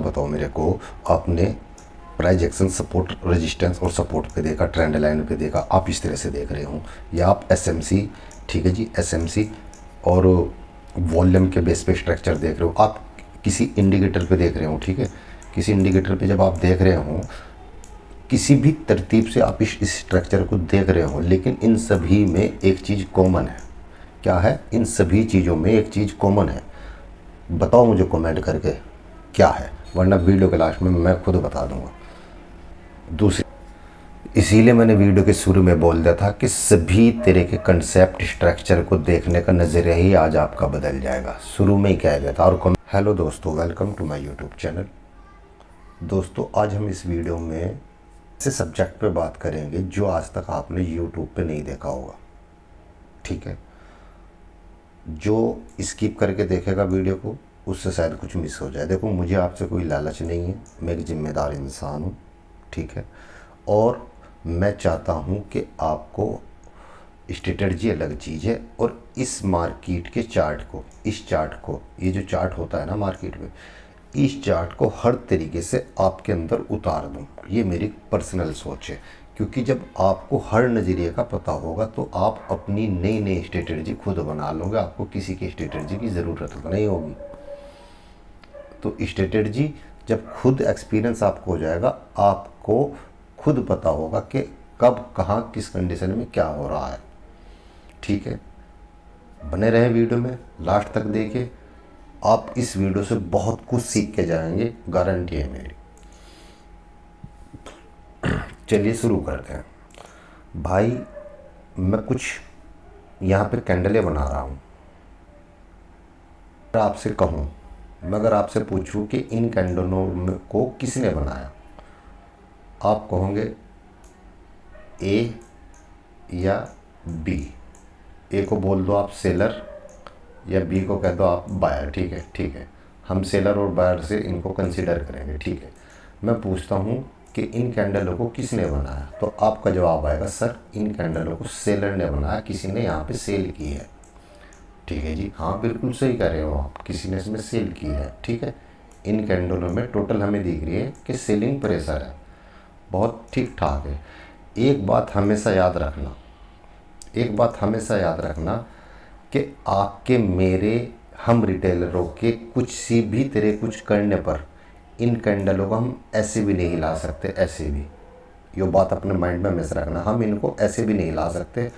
बताओ मेरे को, आपने प्राइस एक्शन, सपोर्ट, रेजिस्टेंस और सपोर्ट पे देखा, ट्रेंड लाइन पे देखा, आप इस तरह से देख रहे हो, या आप एसएमसी, ठीक है जी, एसएमसी और वॉल्यूम के बेस पे स्ट्रक्चर देख रहे हो, आप किसी इंडिकेटर पे देख रहे हो, ठीक है। किसी इंडिकेटर पे जब आप देख रहे हो, किसी भी तरतीब से आप इस स्ट्रक्चर को देख रहे हो, लेकिन इन सभी में एक चीज़ कॉमन है। क्या है? इन सभी चीज़ों में एक चीज़ कॉमन है। बताओ मुझे कमेंट करके क्या है, वरना वीडियो के लास्ट में मैं खुद बता दूंगा। दूसरी, इसीलिए मैंने वीडियो के शुरू में बोल दिया था कि सभी तरह के कंसेप्ट स्ट्रक्चर को देखने का नज़रिया ही आज आपका बदल जाएगा। शुरू में ही कह दिया था। और हेलो दोस्तों, welcome to my YouTube channel. दोस्तों, आज हम इस वीडियो में ऐसे सब्जेक्ट पे बात करेंगे जो आज तक आपने यूट्यूब पे नहीं देखा होगा, ठीक है। जो स्किप करके देखेगा वीडियो को, उससे शायद कुछ मिस हो जाए। देखो, मुझे आपसे कोई लालच नहीं है, मैं एक जिम्मेदार इंसान हूँ, ठीक है। और मैं चाहता हूँ कि आपको स्ट्रेटजी अलग चीज़ है, और इस मार्केट के चार्ट को, इस चार्ट को, ये जो चार्ट होता है ना मार्केट में, इस चार्ट को हर तरीके से आपके अंदर उतार दूँ, ये मेरी पर्सनल सोच है। क्योंकि जब आपको हर नज़रिए का पता होगा तो आप अपनी नई नई स्ट्रेटजी खुद बना लोगे, आपको किसी की स्ट्रेटजी की ज़रूरत नहीं होगी। तो स्ट्रेटजी जब खुद एक्सपीरियंस आपको हो जाएगा, आपको खुद पता होगा कि कब कहाँ किस कंडीशन में क्या हो रहा है, ठीक है। बने रहे वीडियो में, लास्ट तक देखिए, आप इस वीडियो से बहुत कुछ सीख के जाएंगे, गारंटी है मेरी। चलिए शुरू करते हैं। भाई, मैं कुछ यहाँ पे कैंडलें बना रहा हूँ। अगर आपसे कहूँ, मैं अगर आपसे पूछूँ कि इन कैंडलों को किसने बनाया, आप कहोगे ए या बी। ए को बोल दो आप सेलर, या बी को कह दो आप बायर, ठीक है, ठीक है। हम सेलर और बायर से इनको कंसीडर करेंगे, ठीक है। मैं पूछता हूँ कि इन कैंडलों को किसने बनाया, तो आपका जवाब आएगा सर इन कैंडलों को सेलर ने बनाया, किसी ने यहाँ पे सेल की है, ठीक है जी। हाँ, बिल्कुल सही कह रहे हो आप, किसी ने इसमें सेल की है, ठीक है। इन कैंडलों में टोटल हमें दिख रही है कि सेलिंग प्रेशर है, बहुत ठीक ठाक है। एक बात हमेशा याद रखना, एक बात हमेशा याद रखना कि आपके, मेरे, हम रिटेलरों के कुछ सी भी तेरे कुछ करने पर इन कैंडलों को हम ऐसे भी नहीं ला सकते, ऐसे भी। ये बात अपने माइंड में हमेशा रखना, हम इनको ऐसे भी नहीं ला सकते।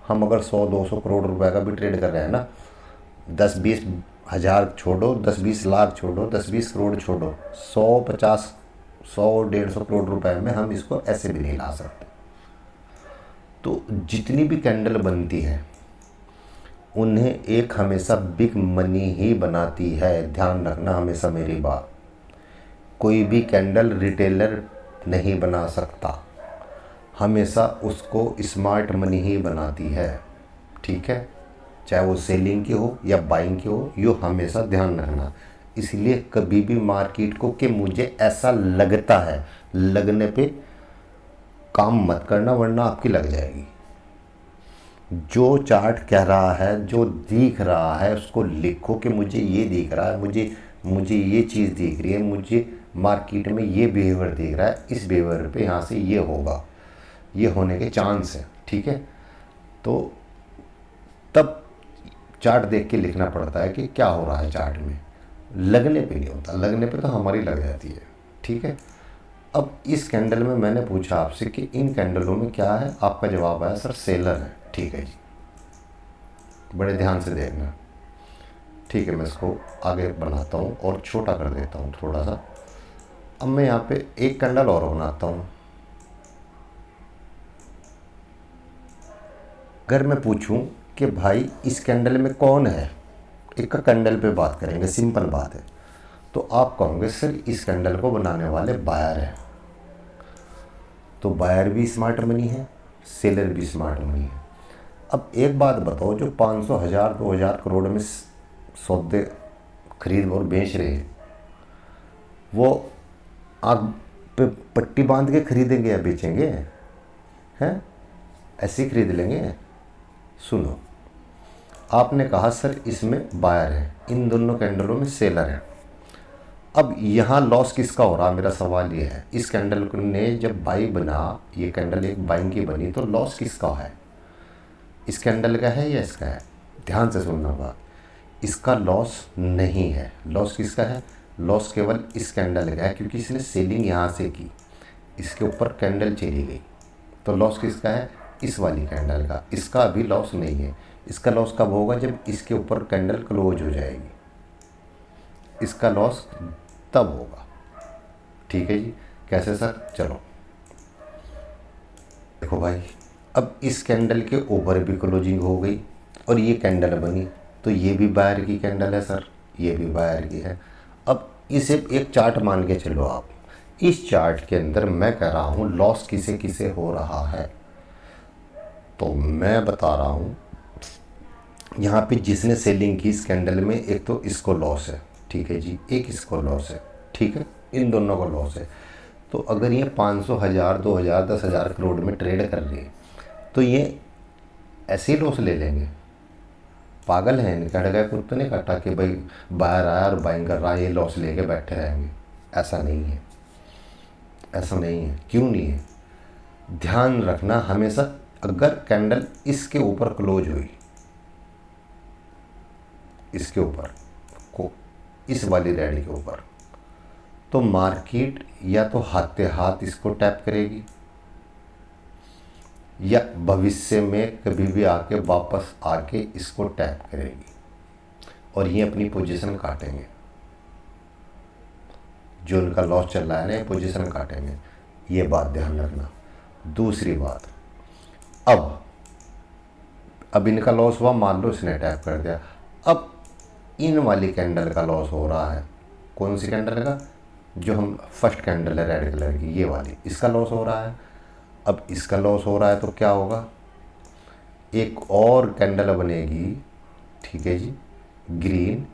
हम अगर 100-200 करोड़ रुपए का भी ट्रेड कर रहे हैं ना, 10-20 हज़ार छोड़ो, 10-20 लाख छोड़ो, 10-20 करोड़ छोड़ो, 100-50, 100-150 करोड़ रुपए में हम इसको ऐसे भी नहीं ला सकते। तो जितनी भी कैंडल बनती है, उन्हें एक हमेशा बिग मनी ही बनाती है। ध्यान रखना हमेशा मेरी बात, कोई भी कैंडल रिटेलर नहीं बना सकता, हमेशा उसको स्मार्ट मनी ही बनाती है, ठीक है। चाहे वो सेलिंग की हो या बाइंग की हो, यो हमेशा ध्यान रखना। इसलिए कभी भी मार्केट को कि मुझे ऐसा लगता है, लगने पे काम मत करना, वरना आपकी लग जाएगी। जो चार्ट कह रहा है, जो दिख रहा है, उसको लिखो कि मुझे ये दिख रहा है, मुझे ये चीज़ दिख रही है, मुझे मार्केट में ये बिहेवियर दिख रहा है, इस बिहेवियर पे यहाँ से ये होगा, ये होने के चांस है, ठीक है। तो तब चार्ट देख के लिखना पड़ता है कि क्या हो रहा है चार्ट में, लगने पे नहीं होता, लगने पे तो हमारी लग जाती है, ठीक है। अब इस कैंडल में मैंने पूछा आपसे कि इन कैंडलों में क्या है, आपका जवाब आया सर सेलर है, ठीक है जी। बड़े ध्यान से देखना, ठीक है। मैं इसको आगे बनाता हूँ और छोटा कर देता हूँ थोड़ा सा। अब मैं यहाँ पे एक कैंडल और बनाता हूँ। अगर मैं पूछूं कि भाई इस कैंडल में कौन है, एक कैंडल पे बात करेंगे, सिंपल बात है, तो आप कहोगे सर इस कैंडल को बनाने वाले बायर हैं। तो बायर भी स्मार्ट मनी है, सेलर भी स्मार्ट मनी है। अब एक बात बताओ, जो 500, 1000, 2000 करोड़ में सौदे खरीद और बेच रहे हैं, वो आग पे पट्टी बांध के खरीदेंगे या बेचेंगे? हैं? ऐसे ही खरीद लेंगे? सुनो, आपने कहा सर इसमें बायर है, इन दोनों कैंडलों में सेलर है। अब यहाँ लॉस किसका हो रहा, मेरा सवाल ये है, इस कैंडल ने जब बाई बना, ये कैंडल एक बाइंग की बनी, तो लॉस किसका है, इस कैंडल का है या इसका है? ध्यान से सुनना बात, इसका लॉस नहीं है। लॉस किसका है? लॉस केवल इस कैंडल का है, क्योंकि इसने सेलिंग यहाँ से की, इसके ऊपर कैंडल चली गई, तो लॉस किसका है? इस वाली कैंडल का। इसका अभी लॉस नहीं है। इसका लॉस कब होगा? जब इसके ऊपर कैंडल क्लोज हो जाएगी, इसका लॉस तब होगा। ठीक है जी। कैसे सर? चलो देखो भाई, अब इस कैंडल के ऊपर भी क्लोजिंग हो गई और ये कैंडल बनी, तो ये भी बायर की कैंडल है सर, ये भी बायर की है। अब इसे एक चार्ट मान के चलो आप, इस चार्ट के अंदर मैं कह रहा हूँ लॉस किसे किसे हो रहा है, तो मैं बता रहा हूँ यहाँ पे जिसने सेलिंग की इस कैंडल में, एक तो इसको लॉस है, ठीक है जी, एक इसको लॉस है, ठीक है, इन दोनों को लॉस है। तो अगर ये 500, 1000, 2000, 10,000 करोड़ में ट्रेड कर रही है, तो ये ऐसे ही लॉस ले लेंगे? पागल हैं, इनका डगा कुत्ते ने काटा कि भाई बाहर आया और बाइंग कर रहा है, ये लॉस लेके बैठे रहेंगे। ऐसा नहीं है, ऐसा नहीं है। क्यों नहीं है? ध्यान रखना हमेशा, अगर कैंडल इसके ऊपर क्लोज हुई, इसके ऊपर को, इस वाली रेडी के ऊपर, तो मार्केट या तो हाथे हाथ इसको टैप करेगी, या भविष्य में कभी भी आके वापस आके इसको टैप करेगी और ये अपनी पोजीशन काटेंगे। जो उनका लॉस चल रहा है ना, ये पोजीशन काटेंगे, ये बात ध्यान रखना। दूसरी बात, अब इनका लॉस हुआ, मान लो इसने टैप कर दिया, अब इन वाली कैंडल का लॉस हो रहा है। कौन सी कैंडल का? जो हम फर्स्ट कैंडल है रेड कलर की, ये वाली, इसका लॉस हो रहा है। अब इसका लॉस हो रहा है तो क्या होगा? एक और कैंडल बनेगी, ठीक है जी, ग्रीन,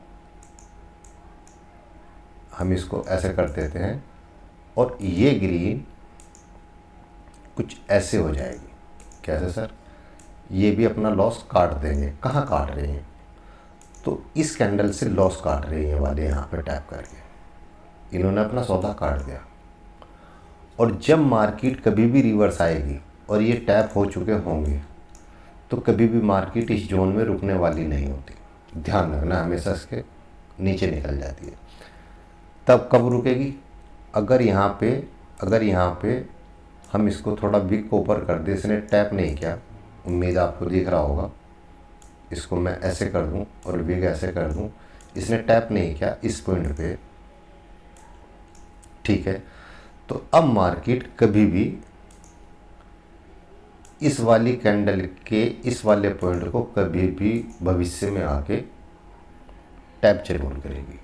हम इसको ऐसे कर देते हैं, और ये ग्रीन कुछ ऐसे हो जाएगी। कैसे सर? ये भी अपना लॉस काट देंगे। कहाँ काट रहे हैं? तो इस कैंडल से लॉस काट रहे हैं वाले, यहाँ पे टैप करके इन्होंने अपना सौदा काट दिया। और जब मार्केट कभी भी रिवर्स आएगी और ये टैप हो चुके होंगे, तो कभी भी मार्केट इस जोन में रुकने वाली नहीं होती। ध्यान रखना, हमेशा इसके नीचे निकल जाती है। तब कब रुकेगी? अगर यहाँ पे हम इसको थोड़ा बिग को ऊपर कर दे, इसने टैप नहीं किया, उम्मीद आपको दिख रहा होगा, इसको मैं ऐसे कर दूं और बिग ऐसे कर दूं, इसने टैप नहीं किया इस पॉइंट पे, ठीक है, तो अब मार्केट कभी भी इस वाली कैंडल के इस वाले पॉइंट को कभी भी भविष्य में आके टैप जरूर करेगी।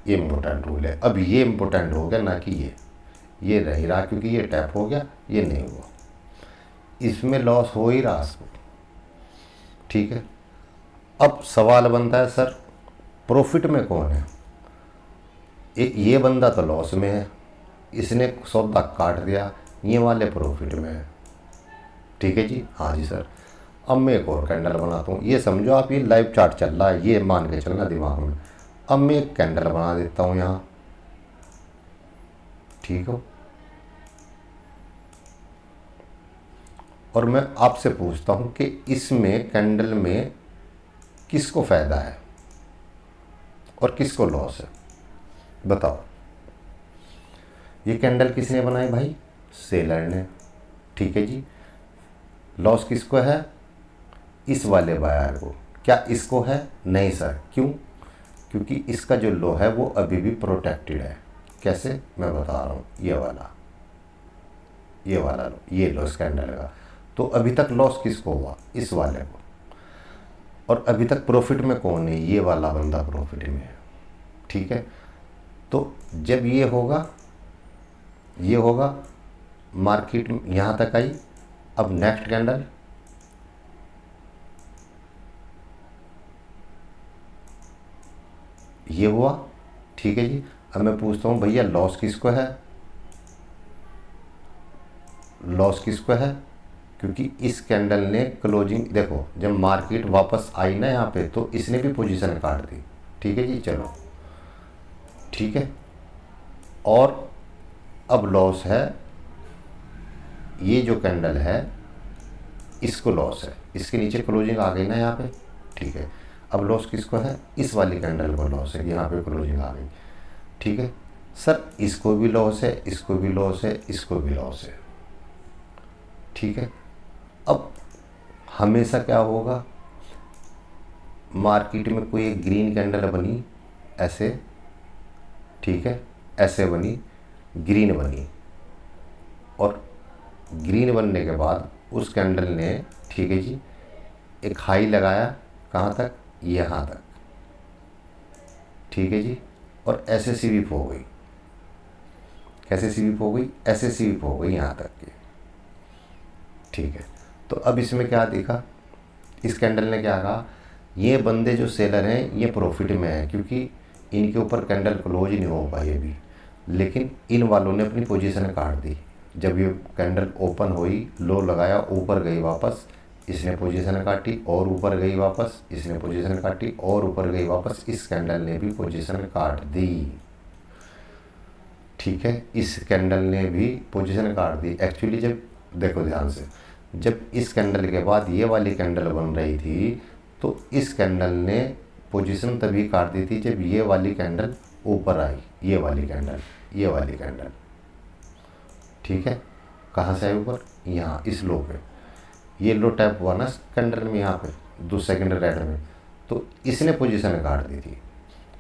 ये इम्पोर्टेंट रूल है। अब ये इम्पोर्टेंट हो गया, ना कि ये रह ही रहा, क्योंकि ये टैप हो गया, ये नहीं हुआ, इसमें लॉस हो ही रहा इसको, ठीक है। अब सवाल बनता है, सर प्रॉफिट में कौन है? ये बंदा तो लॉस में है, इसने सौदा काट दिया, ये वाले प्रॉफिट में है, ठीक है जी। हाँ जी सर। अब मैं एक और कैंडल बनाता हूँ, ये समझो आप, ये लाइव चार्ट चल रहा है, ये मान के चलना दिमाग में। अब मैं एक कैंडल बना देता हूँ यहाँ, ठीक हो, और मैं आपसे पूछता हूँ कि इसमें कैंडल में किसको फ़ायदा है और किसको लॉस है? बताओ। ये कैंडल किसने बनाई भाई? सेलर ने, ठीक है जी। लॉस किसको है? इस वाले बायर को। क्या इसको है? नहीं सर। क्यों? क्योंकि इसका जो लो है वो अभी भी प्रोटेक्टेड है। कैसे? मैं बता रहा हूँ, ये वाला लो, ये लो इस कैंडल का। तो अभी तक लॉस किसको हुआ? इस वाले को। और अभी तक प्रॉफिट में कौन है? ये वाला बंदा प्रॉफिट में है, ठीक है। तो जब ये होगा मार्केट यहाँ तक आई। अब नेक्स्ट कैंडल, ये हुआ, ठीक है जी। अब मैं पूछता हूँ भैया लॉस किसको है? लॉस किसको है? क्योंकि इस कैंडल ने क्लोजिंग, देखो जब मार्केट वापस आई ना यहाँ पे, तो इसने भी पोजीशन काट दी, ठीक है जी। चलो ठीक है। और अब लॉस है, ये जो कैंडल है इसको लॉस है, इसके नीचे क्लोजिंग आ गई ना यहाँ पे, ठीक है। अब लॉस किसको है, इस वाली कैंडल को लॉस है, यहाँ पे क्लोजिंग आ गई, ठीक है। सर इसको भी लॉस है, इसको भी लॉस है, इसको भी लॉस है, ठीक है। अब हमेशा क्या होगा, मार्केट में कोई एक ग्रीन कैंडल बनी ऐसे, ठीक है, ऐसे बनी, ग्रीन बनी, और ग्रीन बनने के बाद उस कैंडल ने, ठीक है जी, एक हाई लगाया, कहाँ तक, यहाँ तक, ठीक है जी, और ऐसे स्वीप हो गई, कैसे स्वीप हो गई, ऐसे स्वीप हो गई यहाँ तक की, ठीक है। तो अब इसमें क्या देखा, इस कैंडल ने क्या कहा, ये बंदे जो सेलर हैं ये प्रॉफिट में हैं क्योंकि इनके ऊपर कैंडल क्लोज ही नहीं हो पाई अभी, लेकिन इन वालों ने अपनी पोजीशन काट दी। जब ये कैंडल ओपन हुई, लो लगाया, ऊपर गई वापस, इसने पोजीशन काटी, और ऊपर गई वापस, इसने पोजीशन काटी, और ऊपर गई वापस, इस कैंडल ने भी पोजीशन काट दी, ठीक है। इस कैंडल ने भी पोजीशन काट दी। एक्चुअली जब देखो ध्यान से, जब इस कैंडल के बाद ये वाली कैंडल बन रही थी तो इस कैंडल ने पोजीशन तभी काट दी थी जब ये वाली कैंडल ऊपर आई, ये वाली कैंडल, ये वाली कैंडल, ठीक है। कहाँ से आई ऊपर, यहाँ इस लो पे, ये लो टैप हुआ ना कैंडल में, यहाँ पे 2 सेकंड रेड में, तो इसने पोजीशन काट दी थी,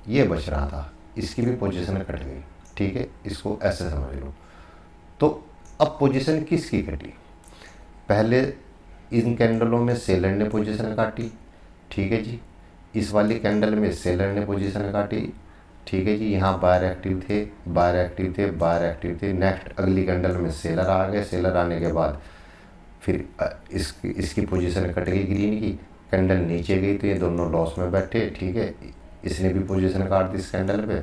ये बच रहा था, इसकी भी पोजीशन कट गई, ठीक है। इसको ऐसे समझ लो। तो अब पोजीशन किसकी कटी, पहले इन कैंडलों में सेलर ने पोजीशन काटी, ठीक है जी, इस वाली कैंडल में सेलर ने पोजीशन काटी, ठीक है जी, यहाँ बायर एक्टिव थे, बायर एक्टिव थे, बायर एक्टिव थे। नेक्स्ट अगली कैंडल में सेलर आ गए, सेलर आने के बाद फिर इसकी पोजीशन कट गई ग्रीन की, कैंडल नीचे गई तो ये दोनों लॉस में बैठे, ठीक है। इसने भी पोजीशन काट दी इस कैंडल पे।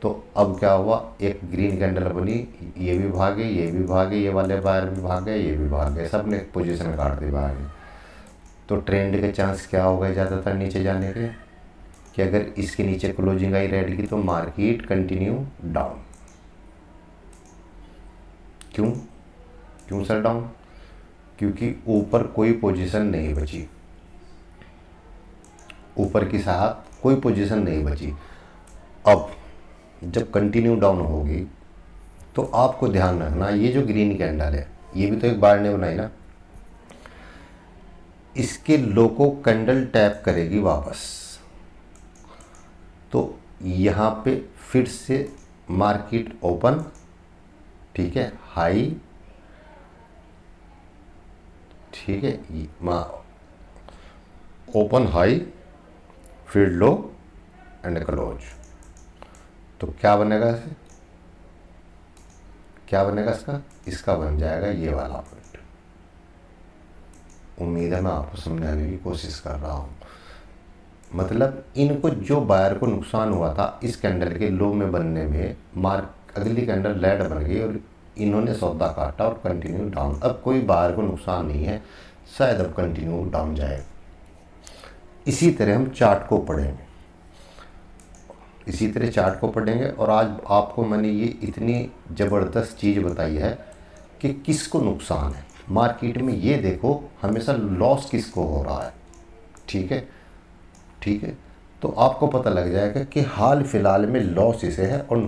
तो अब क्या हुआ, एक ग्रीन कैंडल बनी, ये भी भागे, ये भी भागे, ये वाले बायर भी भाग गए, ये भी भाग गए, सब ने पोजीशन काट दी बाहर में। तो ट्रेंड के चांस क्या हो गए ज़्यादातर नीचे जाने के, कि अगर इसके नीचे क्लोजिंग आई रेड की तो मार्केट कंटिन्यू डाउन। क्यों, क्यों सर डाउन, क्योंकि ऊपर कोई पोजीशन नहीं बची, ऊपर की साथ कोई पोजीशन नहीं बची। अब जब कंटिन्यू डाउन होगी तो आपको ध्यान रखना, ये जो ग्रीन कैंडल है ये भी तो एक बायर ने बनाई ना, इसके लो को कैंडल टैप करेगी वापस, तो यहाँ पे फिर से मार्केट ओपन, ठीक है, हाई, ठीक है, ओपन हाई, फिर लो एंड क्लोज। तो क्या बनेगा इसे, क्या बनेगा इसका, इसका बन जाएगा ये वाला पॉइंट। उम्मीद है मैं आपको समझाने की कोशिश कर रहा हूँ। मतलब इनको जो बायर को नुकसान हुआ था इस कैंडल के लो में बनने में, अगली कैंडल रेड बन गई और इन्होंने सौदा काटा और कंटिन्यू डाउन। अब कोई बायर को नुकसान नहीं है, शायद अब कंटिन्यू डाउन जाए। इसी तरह हम चार्ट को पढ़ेंगे, इसी तरह चार्ट को पढ़ेंगे। और आज आपको मैंने ये इतनी ज़बरदस्त चीज़ बताई है कि किसको नुकसान है मार्केट में, ये देखो हमेशा लॉस किसको हो रहा है, ठीक है, ठीक है। तो आपको पता लग जाएगा कि हाल फिलहाल में लॉस इसे है और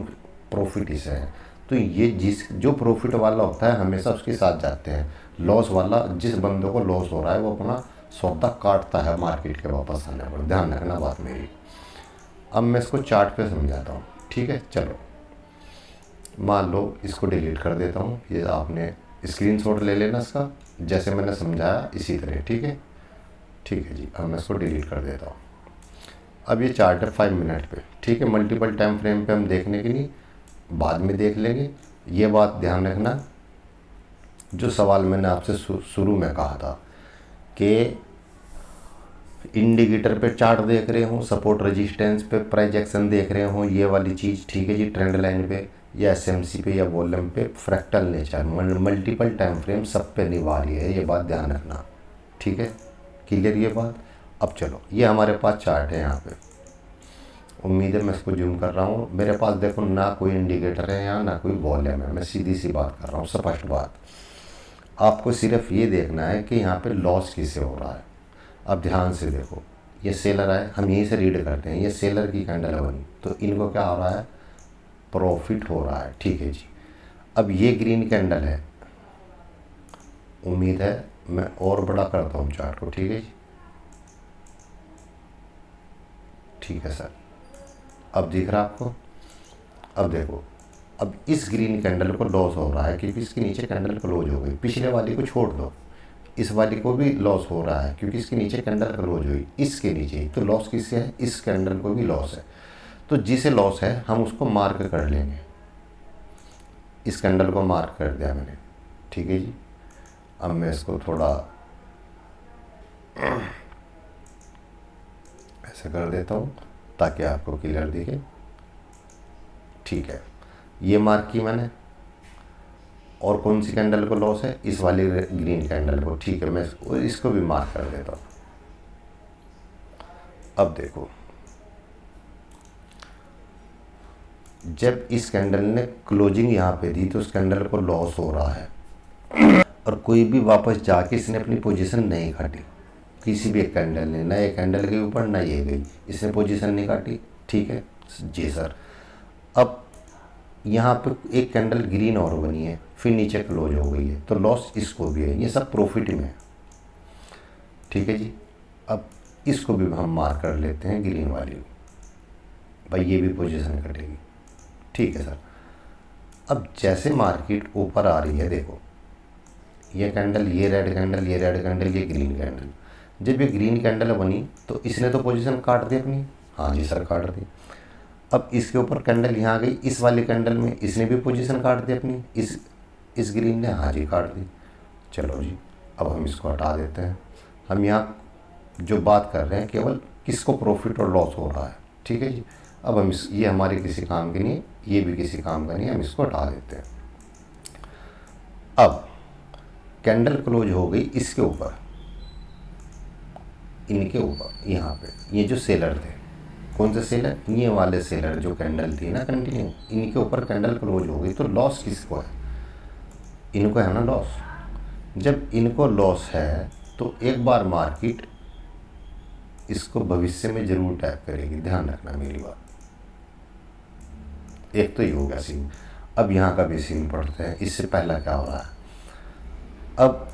प्रॉफिट इसे है। तो ये जो प्रॉफिट वाला होता है हमेशा उसके साथ जाते हैं, लॉस वाला, जिस बंदे को लॉस हो रहा है वो अपना सौदा काटता है मार्केट के वापस आने पर। ध्यान रखना बात मेरी। अब मैं इसको चार्ट पे समझाता हूँ, ठीक है। चलो मान लो इसको डिलीट कर देता हूँ, ये आपने स्क्रीनशॉट ले लेना इसका, जैसे मैंने समझाया इसी तरह, ठीक है, ठीक है जी। अब मैं इसको डिलीट कर देता हूँ। अब ये चार्ट है 5 मिनट पे, ठीक है। मल्टीपल टाइम फ्रेम पे हम देखने की नहीं, बाद में देख लेंगे। ये बात ध्यान रखना, जो सवाल मैंने आपसे शुरू में कहा था कि इंडिकेटर पे चार्ट देख रहे हो, सपोर्ट रेजिस्टेंस पे प्राइस एक्शन देख रहे हो, ये वाली चीज़, ठीक है जी, ट्रेंड लाइन पे या एसएमसी पे या वॉल्यूम पे, fractal nature, multiple time frame सब पे निभा रही है, ये बात ध्यान रखना, ठीक है। क्लियर ये बात। अब चलो ये हमारे पास चार्ट है यहाँ पे, उम्मीद है मैं इसको जूम कर रहा हूँ। मेरे पास देखो ना कोई इंडिकेटर है यहाँ, ना कोई वॉल्यूम है, मैं सीधी सी बात कर रहा हूँ, स्पष्ट बात। आपको सिर्फ ये देखना है कि यहाँ पे लॉस किससे हो रहा है। अब ध्यान से देखो, ये सेलर है, हम यहीं से रीड करते हैं, ये सेलर की कैंडल है बनी, तो इनको क्या हो रहा है, प्रॉफिट हो रहा है। ठीक है जी। अब ये ग्रीन कैंडल है, उम्मीद है मैं और बड़ा करता हूँ चार्ट को। ठीक है जी, ठीक है सर, अब दिख रहा आपको। अब देखो, अब इस ग्रीन कैंडल को लॉस हो रहा है क्योंकि इसके नीचे कैंडल क्लोज हो गई। पिछले वाली को छोड़ दो, इस वाली को भी लॉस हो रहा है क्योंकि इसके नीचे कैंडल क्लोज हुई, इसके नीचे ही। तो लॉस किससे है, इस कैंडल को भी लॉस है। तो जिसे लॉस है हम उसको मार्क कर लेंगे, इस कैंडल को मार्क कर दिया मैंने। ठीक है जी। अब मैं इसको थोड़ा ऐसे कर देता हूँ ताकि आपको क्लियर दिखे। ठीक है, ये मार्क की मैंने। और कौन सी कैंडल को लॉस है, इस वाली ग्रीन कैंडल को। ठीक है, मैं इसको भी मार्क कर देता हूँ। अब देखो, जब इस कैंडल ने क्लोजिंग यहाँ पे दी तो उस कैंडल को लॉस हो रहा है, और कोई भी वापस जाके इसने अपनी पोजीशन नहीं काटी, किसी भी एक कैंडल ने, ना ये कैंडल के ऊपर ना ये गई, इसने पोजीशन नहीं काटी। ठीक है जी सर। अब यहाँ पे एक कैंडल ग्रीन और बनी है, फिर नीचे क्लोज हो गई है, तो लॉस इसको भी है। ये सब प्रॉफिट में है। ठीक है जी। अब इसको भी हम मार्क कर लेते हैं ग्रीन वाली, भाई ये भी पोजीशन कटेगी। ठीक है सर। अब जैसे मार्केट ऊपर आ रही है, देखो ये कैंडल, ये रेड कैंडल, ये रेड कैंडल, ये ग्रीन कैंडल, जब ये ग्रीन कैंडल बनी तो इसने तो पोजीशन काट दी अपनी। हाँ जी सर, काट दी। अब इसके ऊपर कैंडल यहाँ आ गई, इस वाली कैंडल में इसने भी पोजीशन काट दी अपनी, इस ग्रीन ने। हाँ जी, काट दी। चलो जी, अब हम इसको हटा देते हैं। हम यहाँ जो बात कर रहे हैं केवल किसको प्रॉफिट और लॉस हो रहा है। ठीक है जी। अब हम ये हमारे किसी काम के नहीं, ये भी किसी काम का नहीं, हम इसको हटा देते हैं। अब कैंडल क्लोज हो गई इसके ऊपर, इनके ऊपर, यहाँ पे ये जो सेलर थे, कौन से सेलर, ये वाले सेलर जो कैंडल थी ना कंटिन्यू, इनके ऊपर कैंडल क्लोज हो गई, तो लॉस किसको है, इनको है ना लॉस। जब इनको लॉस है तो एक बार मार्केट इसको भविष्य में जरूर टैप करेगी, ध्यान रखना मेरी बात। एक तो ये हो गया सीन। अब यहाँ का भी सीन पढ़ते हैं, इससे पहला क्या हो रहा है। अब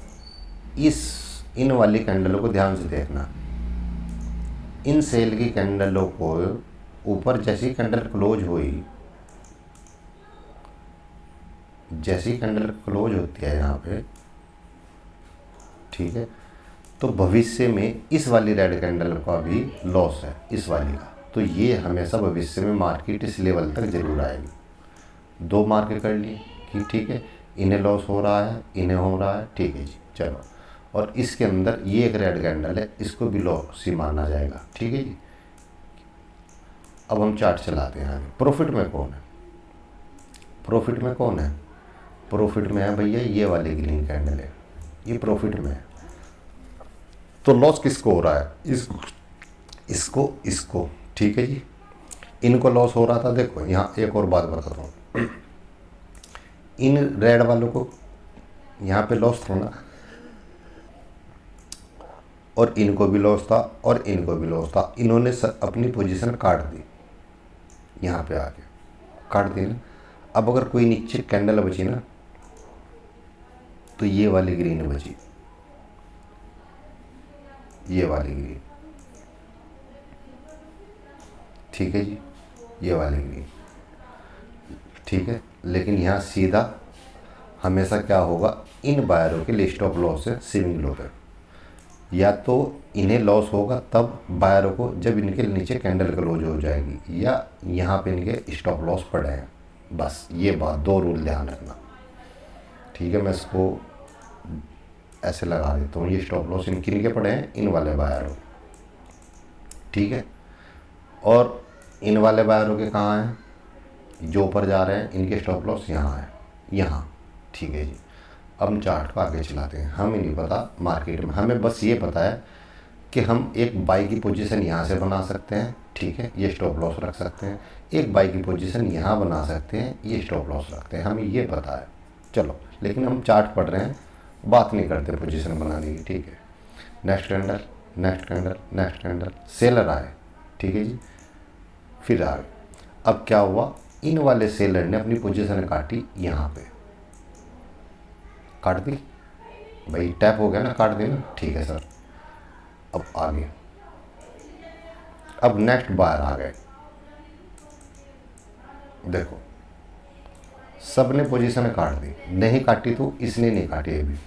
इन वाली कैंडलों को ध्यान से देखना, इन सेल की कैंडलों को ऊपर जैसी कैंडल क्लोज हुई, जैसी कैंडल क्लोज होती है यहाँ पे, ठीक है, तो भविष्य में इस वाली रेड कैंडल का भी लॉस है, इस वाली का। तो ये हमेशा भविष्य में मार्केट इस लेवल तक जरूर आएगी। दो मार्क कर लिए कि ठीक है, इन्हें लॉस हो रहा है, इन्हें हो रहा है। ठीक है जी, चलो। और इसके अंदर ये एक रेड कैंडल है, इसको भी लॉस ही माना जाएगा। ठीक है जी। अब हम चार्ट चलाते हैं आगे। प्रॉफिट में कौन है, प्रॉफिट में कौन है, प्रॉफिट में है भैया ये वाली ग्रीन कैंडल है, ये प्रॉफिट में है। तो लॉस किसको हो रहा है, इसको। ठीक है जी। इनको लॉस हो रहा था। देखो यहाँ एक और बात बताता हूँ, इन रेड वालों को यहाँ पे लॉस था ना, और इनको भी लॉस था, और इनको भी लॉस था। इन्होंने अपनी पोजीशन काट दी, यहाँ पे आके काट दी ना। अब अगर कोई नीचे कैंडल बची ना, तो ये वाली ग्रीन बची, ये वाली ग्रीन। ठीक है जी, ये वाली ग्रीन। ठीक है, लेकिन यहाँ सीधा हमेशा क्या होगा, इन बायरों के लिस्ट ऑफ लॉस है सेविंग लो पे। या तो इन्हें लॉस होगा तब बायरों को, जब इनके नीचे कैंडल क्लोज हो जाएगी, या यहाँ पे इनके स्टॉप लॉस पड़े हैं। बस ये बात, दो रूल ध्यान रखना। ठीक है, मैं इसको ऐसे लगा देता हूँ, ये स्टॉप लॉस इनके पड़े हैं, इन वाले बायरों। ठीक है, और इन वाले बायरों के कहाँ हैं, जो ऊपर जा रहे हैं, इनके स्टॉप लॉस यहाँ है, यहाँ। ठीक है जी। अब हम चार्ट को आगे चलाते हैं। हमें नहीं पता मार्केट में, हमें बस ये पता है कि हम एक बाई की पोजीशन यहाँ से बना सकते हैं, ठीक है, ये स्टॉप लॉस रख सकते हैं। एक बाई की पोजीशन यहाँ बना सकते हैं, ये स्टॉप लॉस रखते हैं, हमें ये पता है। चलो, लेकिन हम चार्ट पढ़ रहे हैं, बात नहीं करते पोजीशन बनाने की, ठीक है। Next candle, next candle, next candle, seller आए, ठीक है जी, फिर आ गए। अब क्या हुआ, इन वाले सेलर ने अपनी पोजीशन काटी, यहाँ पे काट दी भाई, टैप हो गया ना, काट दी ना, ठीक है सर। अब आगे, अब नेक्स्ट बार आ गए, देखो सब ने पोजीशन काट दी, नहीं काटी तो इसने नहीं काटी अभी,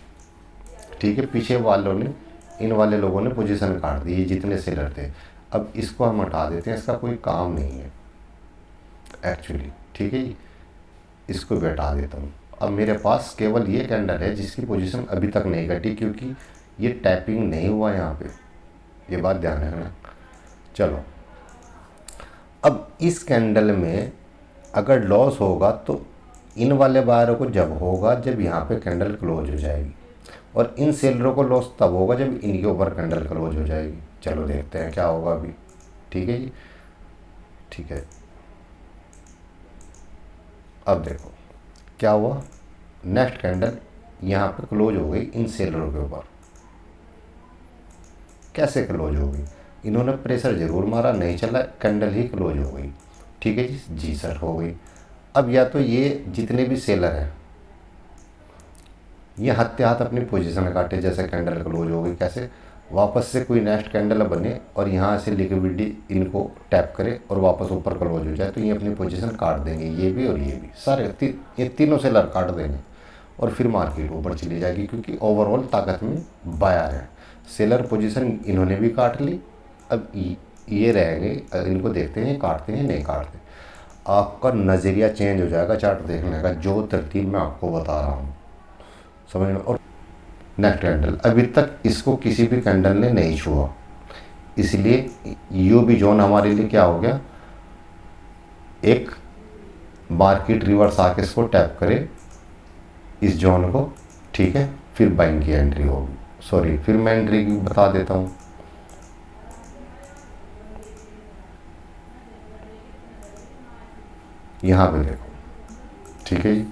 ठीक है। पीछे वालों ने, इन वाले लोगों ने पोजीशन काट दी, ये जितने सेलर थे। अब इसको हम हटा देते हैं, इसका कोई काम नहीं है एक्चुअली, ठीक है जी, इसको भी हटा देता हूँ। अब मेरे पास केवल ये कैंडल है जिसकी पोजीशन अभी तक नहीं कटी, क्योंकि ये टैपिंग नहीं हुआ यहाँ पे, ये बात ध्यान रखना। चलो, अब इस कैंडल में अगर लॉस होगा तो इन वाले बायरों को जब होगा जब यहाँ पे कैंडल क्लोज हो जाएगी, और इन सेलरों को लॉस तब होगा जब इनके ऊपर कैंडल क्लोज हो जाएगी। चलो देखते हैं क्या होगा अभी, ठीक है जी, ठीक है। अब देखो क्या हुआ, नेक्स्ट कैंडल यहाँ पे क्लोज हो गई इन सेलरों के ऊपर। कैसे क्लोज हो गई, इन्होंने प्रेशर जरूर मारा, नहीं चला, कैंडल ही क्लोज हो गई, ठीक है जी, जी सर हो गई। अब या तो ये जितने भी सेलर हैं ये हाथ हाथ अपनी पोजीशन काटे, जैसे कैंडल क्लोज हो गई, कैसे, वापस से कोई नेक्स्ट कैंडल बने और यहाँ से लिक्विडिटी इनको टैप करे और वापस ऊपर क्लोज हो जाए, तो ये अपनी पोजीशन काट देंगे, ये भी और ये भी, सारे ये तीनों सेलर काट देंगे, और फिर मार्केट ऊपर चली जाएगी, क्योंकि ओवरऑल ताकत में बायर है। सेलर पोजीशन इन्होंने भी काट ली, अब ये रहेंगे, इनको देखते हैं काटते हैं नहीं काटते। आपका नज़रिया चेंज हो जाएगा चार्ट देखने का, जो तरतीब मैं आपको बता रहा हूँ, समझ में। और नेक्स्ट कैंडल, अभी तक इसको किसी भी कैंडल ने नहीं छुआ, इसलिए यू भी जोन हमारे लिए क्या हो गया, एक मार्केट रिवर्स आके इसको टैप करे इस जोन को, ठीक है, फिर बाइंग की एंट्री होगी। सॉरी, फिर मैं एंट्री की बता देता हूँ। यहाँ पे देखो, ठीक है जी,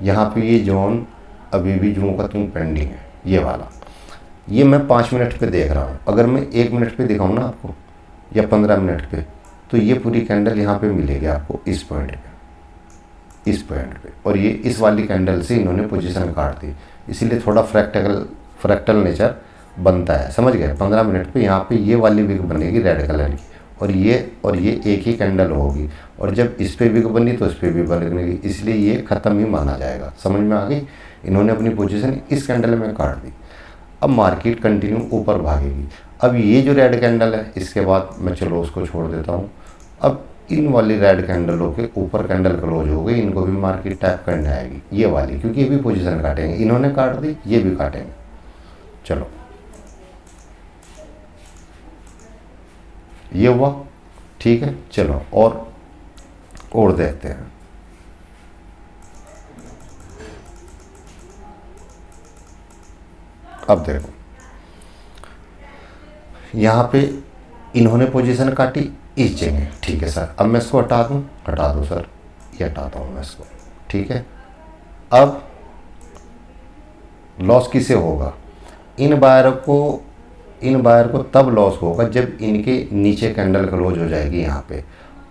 यहाँ पे ये जोन अभी भी जूं का तुम पेंडिंग है, ये वाला, ये मैं 5 मिनट पे देख रहा हूँ। अगर मैं 1 मिनट पे दिखाऊँ ना आपको, या 15 मिनट पे, तो ये पूरी कैंडल यहाँ पे मिलेगी आपको इस पॉइंट पे, इस पॉइंट पे, और ये इस वाली कैंडल से इन्होंने पोजीशन काट दी, इसीलिए थोड़ा फ्रैक्टल नेचर बनता है, समझ गए। 15 मिनट पे यहाँ पे ये वाली विग बनेगी रेड कलर की, और ये एक ही कैंडल होगी, और जब इस पर विग बनी तो इस पर भी बनेगी, इसलिए ये ख़त्म ही माना जाएगा, समझ में आ गई। इन्होंने अपनी पोजीशन इस कैंडल में काट दी, अब मार्केट कंटिन्यू ऊपर भागेगी। अब ये जो रेड कैंडल है, इसके बाद मैं चलो उसको छोड़ देता हूँ। अब इन वाली रेड कैंडलों के ऊपर कैंडल क्लोज हो गई, इनको भी मार्केट टैप करने आएगी, ये वाली, क्योंकि ये भी पोजीशन काटेंगे, इन्होंने काट दी, ये भी काटेंगे। चलो, ये हुआ, ठीक है। चलो और देखते हैं। अब देखो यहाँ पे इन्होंने पोजीशन काटी इस जगह, ठीक है सर। अब मैं इसको हटा दूँ सर, ये हटाता हूँ मैं इसको, ठीक है। अब लॉस किसे होगा, इन बायर को तब लॉस होगा जब इनके नीचे कैंडल क्लोज हो जाएगी यहाँ पे,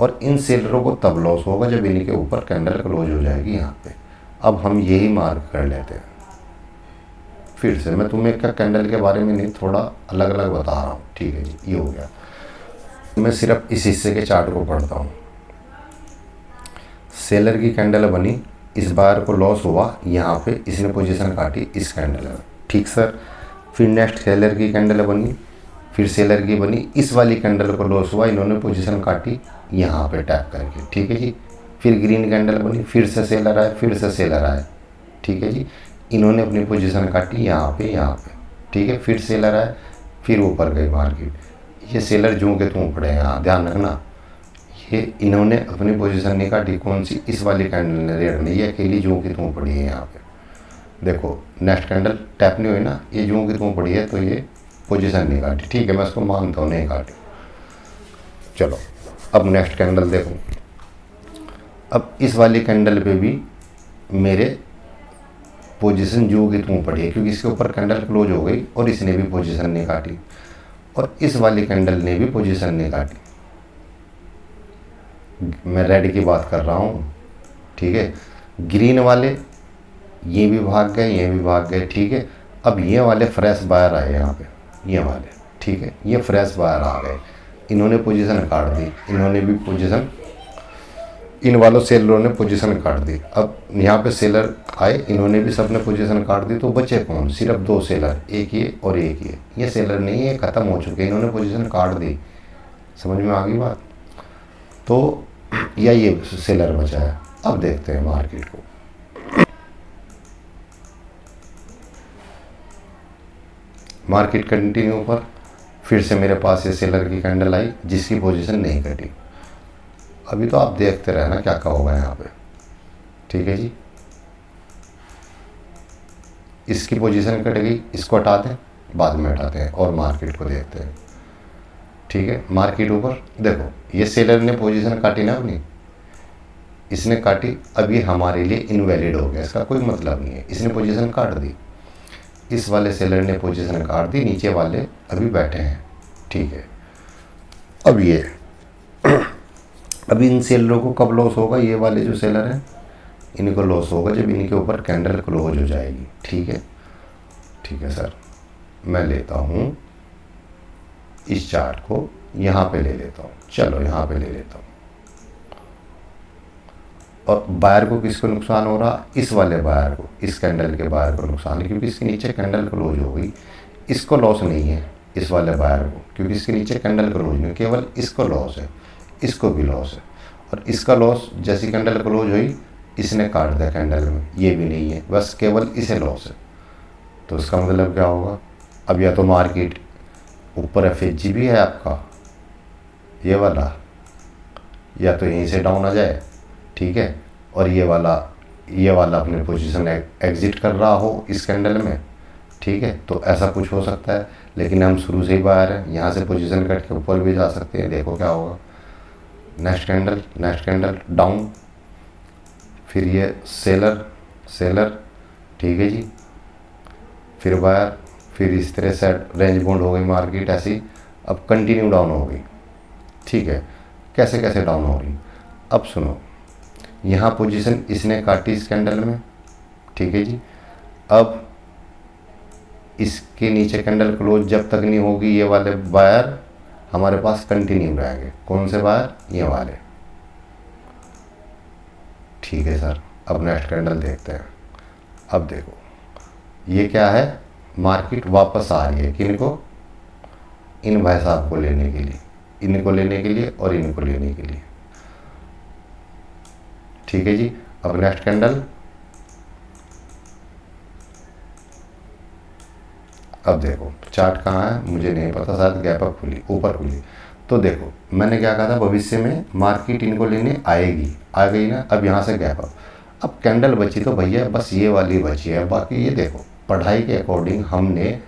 और इन सेलरों को तब लॉस होगा जब इनके ऊपर कैंडल क्लोज हो जाएगी यहाँ पे। अब हम यही मार्क कर लेते हैं। फिर से मैं तुम्हें क्या कैंडल के बारे में नहीं, थोड़ा अलग अलग बता रहा हूँ, ठीक है जी, ये हो गया। मैं सिर्फ इस हिस्से के चार्ट को पढ़ता हूँ। सेलर की कैंडल बनी, इस बार को लॉस हुआ, यहाँ पे इसने पोजीशन काटी इस कैंडल में, ठीक सर। फिर नेक्स्ट सेलर की कैंडल बनी, फिर सेलर की बनी, इस वाली कैंडल को लॉस हुआ, इन्होंने पोजीशन काटी यहाँ पे टैप करके, ठीक है जी। फिर ग्रीन कैंडल बनी, फिर से सेलर आए, फिर से सेलर आए, ठीक है जी, इन्होंने अपनी पोजीशन काटी यहाँ पे, ठीक है। फिर सेलर आए, फिर ऊपर गई मार्केट। ये सेलर जूं के त्यों पड़े हैं, यहाँ ध्यान रखना। ये इन्होंने अपनी पोजीशन नहीं काटी, कौन सी, इस वाली कैंडल ने, रेड ने, ये अकेली जूं की त्यों पड़ी है यहाँ पे। देखो नेक्स्ट कैंडल टैप नहीं हुई ना, ये जूं की त्यों पड़ी है, तो ये पोजीशन नहीं काटी, ठीक है, मैं इसको मानता हूँ नहीं काटी। चलो अब नेक्स्ट कैंडल देखो। अब इस वाली कैंडल पे भी मेरे पोजीशन जो की त्यों पड़ी है, क्योंकि इसके ऊपर कैंडल क्लोज हो गई और इसने भी पोजीशन नहीं काटी, और इस वाली कैंडल ने भी पोजीशन नहीं काटी। मैं रेड की बात कर रहा हूँ, ठीक है। ग्रीन वाले ये भी भाग गए, ये भी भाग गए, ठीक है। अब ये वाले फ्रेश बायर आए यहाँ पे, ये वाले, ठीक है, ये फ्रेश बायर आ गए, इन्होंने पोजीशन काट दी, इन्होंने भी पोजीशन, इन वालों सेलरों ने पोजीशन काट दी। अब यहाँ पे सेलर आए, इन्होंने भी सबने पोजीशन काट दी, तो बचे कौन? सिर्फ दो सेलर, एक ये और एक ये सेलर नहीं है, ख़त्म हो चुके, इन्होंने पोजीशन काट दी। समझ में आ गई बात? तो या ये सेलर बचा है। अब देखते हैं मार्केट को। मार्केट कंटिन्यू ऊपर, फिर से मेरे पास ये सेलर की कैंडल आई जिसकी पोजीशन नहीं कटी। अभी तो आप देखते रहना क्या क्या होगा यहाँ पे, ठीक है जी। इसकी पोजीशन कट गई, इसको हटा दें, बाद में हटाते हैं और मार्केट को देखते हैं, ठीक है। मार्केट ऊपर देखो, ये सेलर ने पोजीशन काटी ना अपनी, इसने काटी, अब ये हमारे लिए इनवैलिड हो गया, इसका कोई मतलब नहीं है, इसने पोजीशन काट दी। इस वाले सेलर ने पोजीशन काट दी, नीचे वाले अभी बैठे हैं, ठीक है। अब ये अभी इन सेलरों को कब लॉस होगा? ये वाले जो सेलर हैं इनको लॉस होगा जब इनके ऊपर कैंडल क्लोज हो जाएगी, ठीक है। ठीक है सर, मैं लेता हूँ इस चार्ट को यहाँ पे ले लेता हूँ, चलो यहाँ पे ले लेता हूँ। और बायर को किसको नुकसान हो रहा? इस वाले बायर को, इस कैंडल के बायर को नुकसान है, क्योंकि इसके नीचे कैंडल क्लोज हो गई। इसको लॉस नहीं है इस वाले बायर को, क्योंकि इसके नीचे कैंडल क्लोज नहीं, केवल इसको लॉस है, इसको भी लॉस है। और इसका लॉस जैसी कैंडल क्लोज हुई इसने काट दिया कैंडल में, ये भी नहीं है, बस केवल इसे लॉस है। तो इसका मतलब क्या होगा? अब या तो मार्केट ऊपर FHG भी है आपका ये वाला, या तो यहीं से डाउन आ जाए, ठीक है, और ये वाला अपने पोजीशन एग्जिट कर रहा हो इस कैंडल में, ठीक है। तो ऐसा कुछ हो सकता है, लेकिन हम शुरू से ही बाहर हैं, यहाँ से पोजीशन कट के ऊपर भी जा सकते हैं। देखो क्या होगा। नेक्स्ट कैंडल डाउन, फिर ये सेलर, ठीक है जी, फिर बायर, फिर इस तरह से रेंज बाउंड हो गई मार्केट ऐसी, अब कंटिन्यू डाउन हो गई, ठीक है। कैसे कैसे डाउन हो रही? अब सुनो, यहाँ पोजीशन इसने काटी इस कैंडल में, ठीक है जी। अब इसके नीचे कैंडल क्लोज जब तक नहीं होगी, ये वाले बायर हमारे पास कंटिन्यू रहेंगे। कौन से बायर? ये वाले, ठीक है सर। अब नेक्स्ट कैंडल देखते हैं। अब देखो ये क्या है, मार्केट वापस आ रही है किनको? इन भाई साहब को लेने के लिए, इनको लेने के लिए और इनको लेने के लिए, ठीक है जी। अब नेक्स्ट कैंडल, अब देखो चार्ट कहाँ है मुझे नहीं पता, शायद गैप अप खुली, ऊपर खुली। तो देखो मैंने क्या कहा था, भविष्य में मार्केट इनको लेने आएगी, आ गई ना। अब यहाँ से गैप अप, अब कैंडल बची तो भैया बस ये वाली बची है, बाकी ये देखो पढ़ाई के अकॉर्डिंग हमने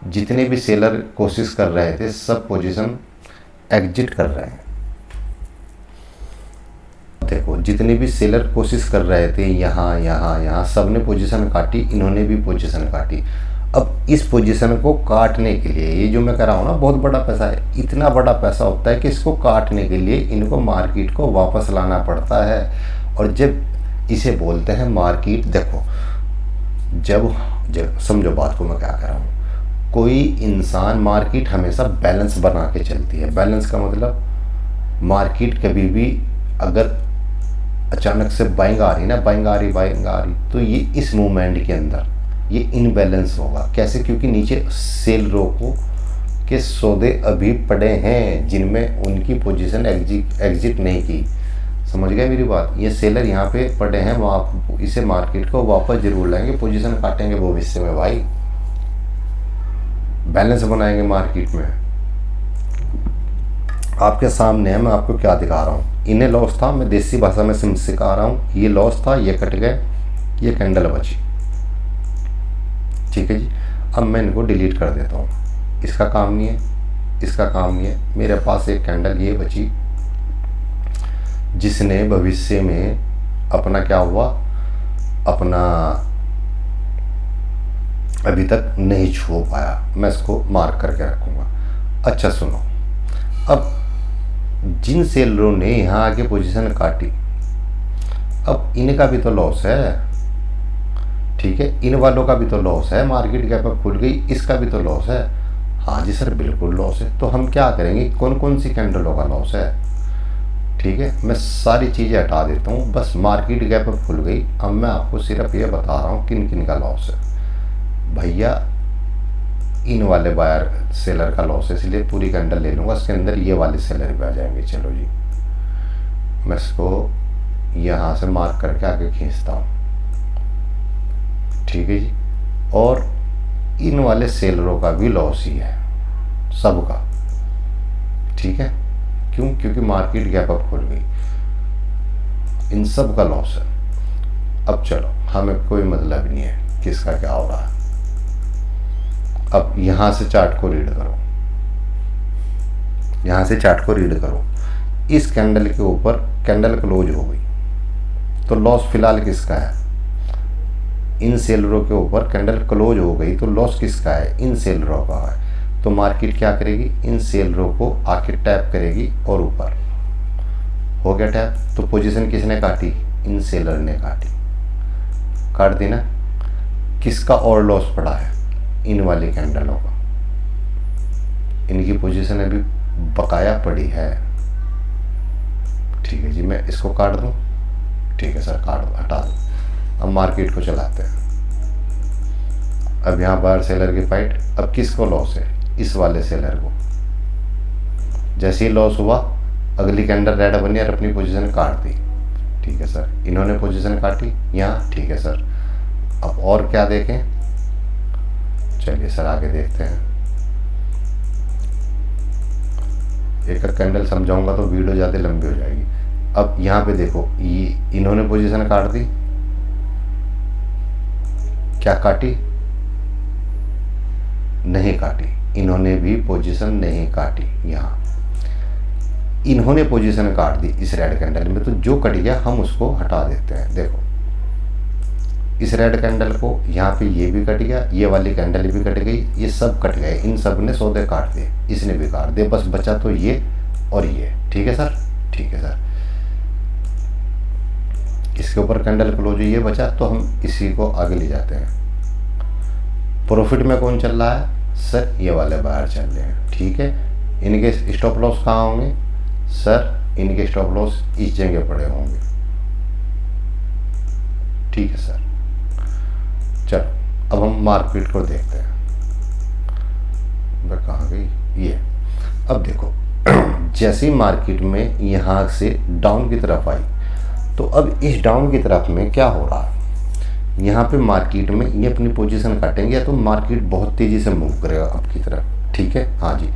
जितने भी सेलर कोशिश कर रहे थे सब पोजीशन एग्जिट कर रहे हैं। देखो जितने भी सेलर कोशिश कर रहे थे यहाँ सब ने पोजीशन काटी, इन्होंने भी पोजीशन काटी। अब इस पोजीशन को काटने के लिए, ये जो मैं कह रहा हूँ ना बहुत बड़ा पैसा है, इतना बड़ा पैसा होता है कि इसको काटने के लिए इनको मार्केट को वापस लाना पड़ता है। और जब इसे बोलते हैं मार्केट, देखो जब समझो बात को मैं क्या कह रहा हूँ, कोई इंसान, मार्केट हमेशा बैलेंस बना के चलती है। बैलेंस का मतलब मार्केट कभी भी अगर अचानक से बाइंग आ रही ना, बाइंग आ रही, तो ये इस मूवमेंट के अंदर ये इनबैलेंस होगा। कैसे? क्योंकि नीचे सेलरों को के सौदे अभी पड़े हैं जिनमें उनकी पोजीशन एग्जिट नहीं की। समझ गए मेरी बात? ये सेलर यहाँ पे पड़े हैं, वहाँ इसे मार्केट को वापस जरूर लाएंगे, पोजीशन काटेंगे भविष्य में भाई, बैलेंस बनाएंगे मार्केट में। आपके सामने है, मैं आपको क्या दिखा रहा हूँ। इन्हें लॉस था, मैं देसी भाषा में सिखा रहा हूँ, ये लॉस था, ये कट गए, ये कैंडल बची, ठीक है जी। अब मैं इनको डिलीट कर देता हूँ, इसका काम नहीं है, इसका काम ये, मेरे पास एक कैंडल ये बची जिसने भविष्य में अपना क्या हुआ, अपना अभी तक नहीं छू पाया, मैं इसको मार्क करके रखूँगा। अच्छा सुनो, अब जिन सेलरों ने यहाँ आके पोजीशन काटी, अब इनका भी तो लॉस है, ठीक है, इन वालों का भी तो लॉस है, मार्केट गैप अप खुल गई, इसका भी तो लॉस है। हाँ जी सर बिल्कुल लॉस है। तो हम क्या करेंगे, कौन कौन सी कैंडलों का लॉस है, ठीक है, मैं सारी चीज़ें हटा देता हूँ, बस मार्केट गैप अप खुल गई। अब मैं आपको सिर्फ ये बता रहा हूँ किन किन का लॉस है। भैया इन वाले बायर सेलर का लॉस है, इसलिए पूरी कैंडल ले लूँगा, इसके अंदर ये वाले सेलर भी आ जाएंगे। चलो जी, मैं इसको यहाँ से मार्क करके आगे खींचता हूँ, ठीक है जी। और इन वाले सेलरों का भी लॉस ही है, सबका, ठीक है। क्यों? क्योंकि मार्केट गैप अप खुल गई, इन सब का लॉस है। अब चलो, हमें कोई मतलब नहीं है किसका क्या हो रहा है। अब यहाँ से चार्ट को रीड करो, यहाँ से चार्ट को रीड करो। इस कैंडल के ऊपर कैंडल क्लोज हो गई, तो लॉस फिलहाल किसका है, इन सेलरों के ऊपर कैंडल क्लोज हो गई, तो लॉस किसका है, इन सेलरों का है। तो मार्केट क्या करेगी, इन सेलरों को आके टैप करेगी और ऊपर हो गया टैप। तो पोजीशन किसने काटी, इन सेलर ने काटी, काट दी ना। किसका और लॉस पड़ा है, इन वाली कैंडलों का, इनकी पोजीशन अभी बकाया पड़ी है, ठीक है जी। मैं इसको काट दूं, ठीक है सर, काट दो, हटा दो। अब मार्केट को चलाते हैं। अब यहाँ बाहर सेलर की फाइट, अब किसको लॉस है, इस वाले सेलर को। जैसे ही लॉस हुआ, अगली कैंडल रेड बनी और अपनी पोजीशन काट दी, ठीक है सर। इन्होंने पोजीशन काटी यहाँ, ठीक है सर। अब और क्या देखें, चलिए सर आगे देखते हैं। एक कैंडल समझाऊंगा तो वीडियो ज़्यादा लंबी हो जाएगी। अब यहाँ पे देखो, ये इन्होंने पोजीशन काट दी, क्या काटी, नहीं काटी, इन्होंने भी पोजीशन नहीं काटी। यहाँ इन्होंने पोजीशन काट दी इस रेड कैंडल में, तो जो कट गया हम उसको हटा देते हैं। देखो इस रेड कैंडल को, यहाँ पे ये भी कट गया, ये वाली कैंडल भी कट गई, ये सब कट गए, इन सब ने सौदे काट दिए, इसने भी काट दिए, बस बचा तो ये और ये, ठीक है सर, ठीक है सर। इसके ऊपर कैंडल क्लोज ये बचा, तो हम इसी को आगे ले जाते हैं। प्रॉफिट में कौन चल रहा है सर, ये वाले बाहर चल रहे हैं, ठीक है। इनके स्टॉप लॉस कहाँ होंगे सर, इनके स्टॉप लॉस इस जगह पड़े होंगे, ठीक है सर। चलो अब हम मार्केट को देखते हैं, वह कहाँ गई ये। अब देखो जैसे ही मार्केट में यहाँ से डाउन की तरफ आई, तो अब इस डाउन की तरफ में क्या हो रहा है, यहाँ पे मार्केट में ये अपनी पोजीशन काटेंगे, या तो मार्केट बहुत तेज़ी से मूव करेगा आपकी तरफ, ठीक है, हाँ जी।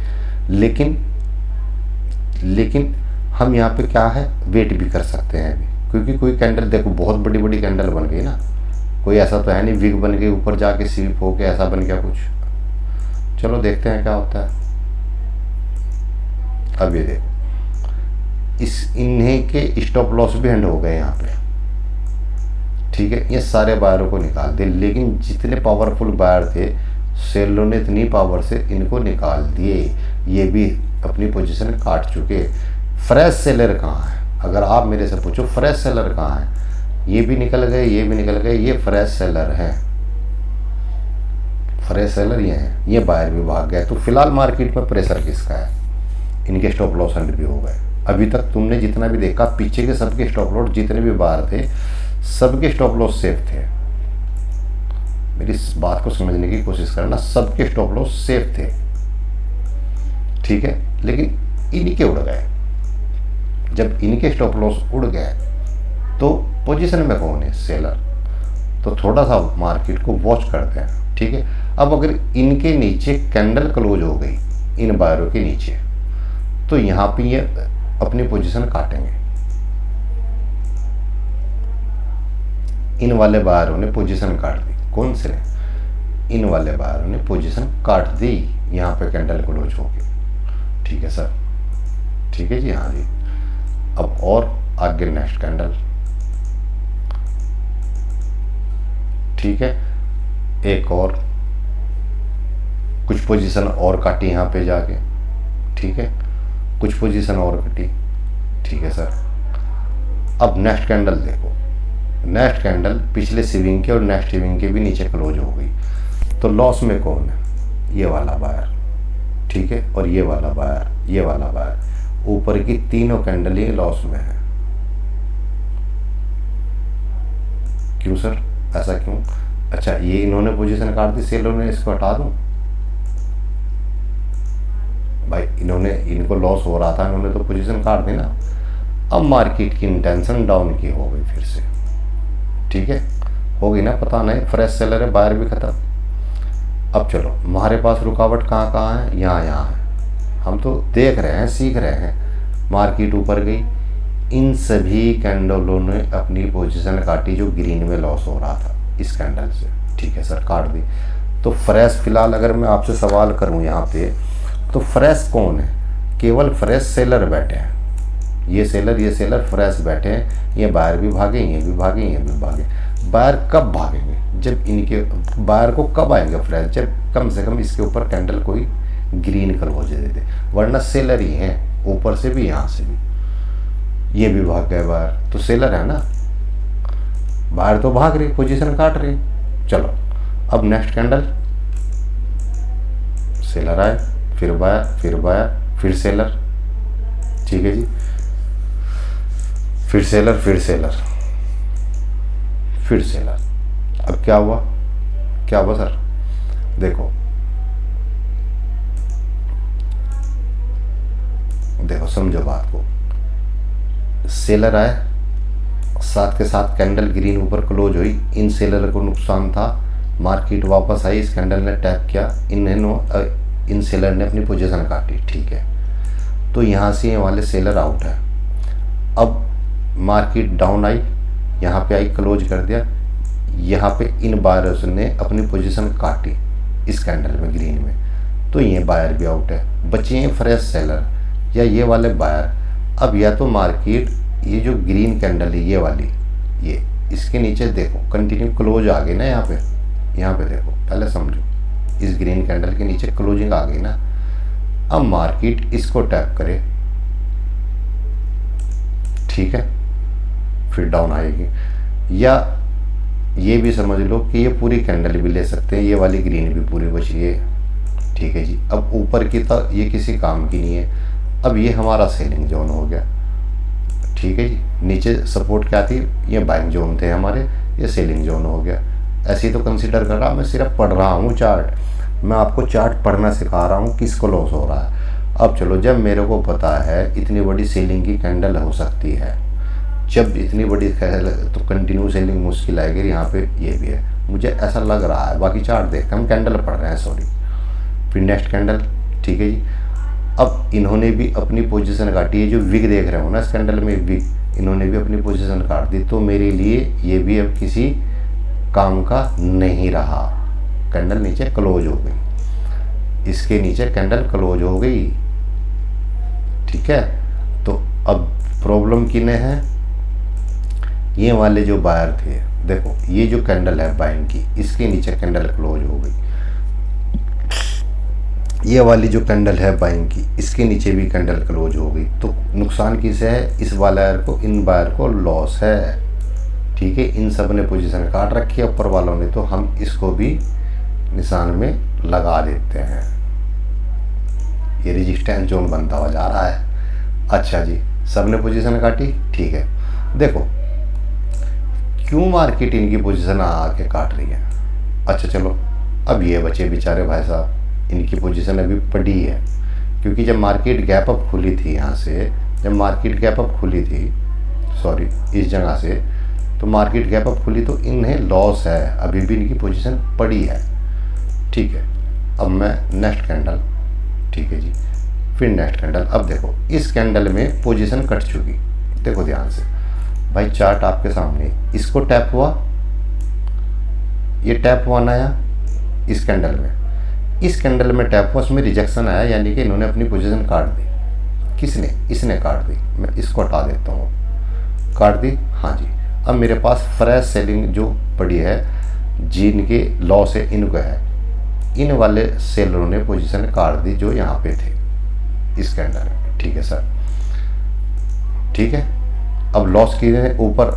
लेकिन हम यहाँ पे क्या है, वेट भी कर सकते हैं अभी, क्योंकि कोई कैंडल देखो बहुत बड़ी बड़ी कैंडल बन गई ना, कोई ऐसा तो है नहीं विग बन गई ऊपर जाके स्वीप होके ऐसा बन गया कुछ। चलो देखते हैं क्या होता है। अब ये देखो, इन्हें के स्टॉप लॉस भी एंड हो गए यहाँ पे, ठीक है। ये सारे बायरों को निकाल दे, लेकिन जितने पावरफुल बायर थे, सेलरों ने इतनी पावर से इनको निकाल दिए, ये भी अपनी पोजीशन काट चुके। फ्रेश सेलर कहाँ है, अगर आप मेरे से पूछो फ्रेश सेलर कहाँ है, ये भी निकल गए, ये भी निकल गए, ये फ्रेश सेलर हैं, फ्रेश सेलर ये हैं, ये बायर भी भाग गए। तो फिलहाल मार्केट में प्रेशर किसका है, इनके स्टॉप लॉस एंड भी हो गए। अभी तक तुमने जितना भी देखा, पीछे के सबके स्टॉप लॉस जितने भी बायर थे, सबके स्टॉप लॉस सेफ थे। मेरी इस बात को समझने की कोशिश करना, सबके स्टॉप लॉस सेफ थे, ठीक है। लेकिन इनके उड़ गए, जब इनके स्टॉप लॉस उड़ गए तो पोजीशन में कौन है, सेलर। तो थोड़ा सा मार्केट को वॉच करते हैं, ठीक है। अब अगर इनके नीचे कैंडल क्लोज हो गई, इन बायरों के नीचे, तो यहाँ पे ये अपनी पोजीशन काटेंगे। इन वाले बायरों ने पोजीशन काट दी, कौन से ने, इन वाले बायरों ने पोजीशन काट दी, यहाँ पे कैंडल क्लोज हो गई। ठीक है सर, ठीक है जी, हाँ जी। अब और आगे नेक्स्ट कैंडल, ठीक है, एक और कुछ पोजीशन और काटी यहाँ पे जाके, ठीक है, कुछ पोजीशन और कटी, ठीक है सर। अब नेक्स्ट कैंडल देखो, नेक्स्ट कैंडल पिछले स्विंग के और नेक्स्ट स्विंग के भी नीचे क्लोज हो गई, तो लॉस में कौन है? ये वाला बायर, ठीक है, और ये वाला बायर, ये वाला बायर, ऊपर की तीनों कैंडल ये लॉस में है। क्यों सर, ऐसा क्यों? अच्छा, ये इन्होंने पोजीशन काट दी, सेलर ने, इसको हटा दूं भाई? इनको लॉस हो रहा था, इन्होंने तो पोजीशन काट दी ना। अब मार्केट की इंटेंशन डाउन की हो गई फिर से, ठीक है, हो गई ना, पता नहीं, फ्रेश सेलर है, बायर भी खत्म। अब चलो, हमारे पास रुकावट कहाँ कहाँ है? यहाँ है, हम तो देख रहे हैं, सीख रहे हैं। मार्केट ऊपर गई, इन सभी कैंडलों ने अपनी पोजीशन काटी जो ग्रीन में लॉस हो रहा था इस कैंडल से, ठीक है सर, काट दी। तो फ्रेश, फिलहाल अगर मैं आपसे सवाल करूं यहाँ पे, तो फ्रेश कौन है? केवल फ्रेश सेलर बैठे हैं, ये सेलर फ्रेश बैठे हैं। ये बायर भी भागे, ये भी भागे, ये भी भागे। बायर कब भागेंगे? जब इनके बायर को कब आएंगे फ्रेश? जब कम से कम इसके ऊपर कैंडल कोई ग्रीन क्लोज दे दे, वरना सेलर ही हैं, ऊपर से भी यहाँ से भी। ये भी भाग गए बायर, तो सेलर है ना, बायर तो भाग रही, पोजीशन काट रही। चलो, अब नेक्स्ट कैंडल, सेलर आए, फिर बायर, फिर बायर, फिर सेलर, ठीक है जी, फिर सेलर, फिर सेलर, फिर सेलर। अब क्या हुआ? क्या हुआ सर? देखो देखो, समझो बात को। सेलर आए, साथ के साथ कैंडल ग्रीन ऊपर क्लोज हुई, इन सेलर को नुकसान था, मार्केट वापस आई, इस कैंडल ने टैप किया, इन सेलर ने अपनी पोजीशन काटी, ठीक है, तो यहाँ से ये वाले सेलर आउट है। अब मार्केट डाउन आई, यहाँ पे आई, क्लोज कर दिया, यहाँ पे इन बायर्स ने अपनी पोजीशन काटी इस कैंडल में ग्रीन में, तो ये बायर भी आउट है। बचे हैं फ्रेश सेलर या ये वाले बायर। अब या तो मार्केट, ये जो ग्रीन कैंडल है ये वाली, ये इसके नीचे देखो कंटिन्यू क्लोज आ गई ना, यहाँ पे देखो, पहले समझो, इस ग्रीन कैंडल के नीचे क्लोजिंग आ गई ना। अब मार्केट इसको टैप करे, ठीक है, फिर डाउन आएगी। या ये भी समझ लो कि ये पूरी कैंडल भी ले सकते हैं, ये वाली ग्रीन भी पूरी बची है, ठीक है जी। अब ऊपर की तो ये किसी काम की नहीं है, अब ये हमारा सेलिंग जोन हो गया, ठीक है जी। नीचे सपोर्ट क्या थी? ये बाइंग जोन थे हमारे, ये सेलिंग जोन हो गया। ऐसे ही तो कंसीडर कर रहा, मैं सिर्फ पढ़ रहा हूँ चार्ट, मैं आपको चार्ट पढ़ना सिखा रहा हूँ, किसको लॉस हो रहा है। अब चलो, जब मेरे को पता है इतनी बड़ी सेलिंग की कैंडल हो सकती है, जब इतनी बड़ी तो कंटिन्यू सेलिंग मुश्किल आएगी, यहाँ पे ये भी है, मुझे ऐसा लग रहा है। बाकी चार्ट देखते हैं, हम कैंडल पढ़ रहे हैं, सॉरी। फिर नेक्स्ट कैंडल, ठीक है जी। अब इन्होंने भी अपनी पोजीशन काटी है, जो विग देख रहे हो ना इस कैंडल में, विग, इन्होंने भी अपनी पोजीशन काट दी, तो मेरे लिए ये भी अब किसी काम का नहीं रहा। कैंडल नीचे क्लोज हो गई, इसके नीचे कैंडल क्लोज हो गई, ठीक है। तो अब प्रॉब्लम किने है? ये वाले जो बायर थे, देखो ये जो कैंडल है बाइंग की, इसके नीचे कैंडल क्लोज हो गई। ये वाली जो कैंडल है बाइंग की, इसके नीचे भी कैंडल क्लोज हो गई, तो नुकसान किसे है? इस बायर को, इन बायर को लॉस है, ठीक है। इन सब ने पोजीशन काट रखी है ऊपर वालों ने, तो हम इसको भी निशान में लगा देते हैं। ये रेजिस्टेंस जोन बनता हुआ जा रहा है। अच्छा जी, सब ने पोजीशन काटी, ठीक है। देखो क्यों मार्केट इनकी पोजीशन आके काट रही है। अच्छा चलो, अब ये बचे बेचारे भाई साहब, इनकी पोजीशन अभी पड़ी है, क्योंकि जब मार्केट गैप अप खुली थी, यहाँ से जब मार्केट गैप अप खुली थी, सॉरी इस जगह से, तो मार्केट गैप अप खुली तो इन्हें लॉस है, अभी भी इनकी पोजीशन पड़ी है, ठीक है। अब मैं नेक्स्ट कैंडल, ठीक है जी, फिर नेक्स्ट कैंडल। अब देखो इस कैंडल में पोजीशन कट चुकी, देखो ध्यान से भाई, चार्ट आपके सामने, इसको टैप हुआ, ये टैप हुआ नया इस कैंडल में, इस कैंडल में टैप हुआ, उसमें रिजेक्शन आया, यानी कि इन्होंने अपनी पोजीशन काट दी। किसने? इसने काट दी। मैं इसको हटा देता हूँ, काट दी, हाँ जी। अब मेरे पास फ्रेश सेलिंग जो पड़ी है, जिनके लॉस है इनको है, इन वाले सेलरों ने पोजीशन काट दी जो यहाँ पे थे इस कैंडल में। ठीक है सर, ठीक है। अब लॉस किने ऊपर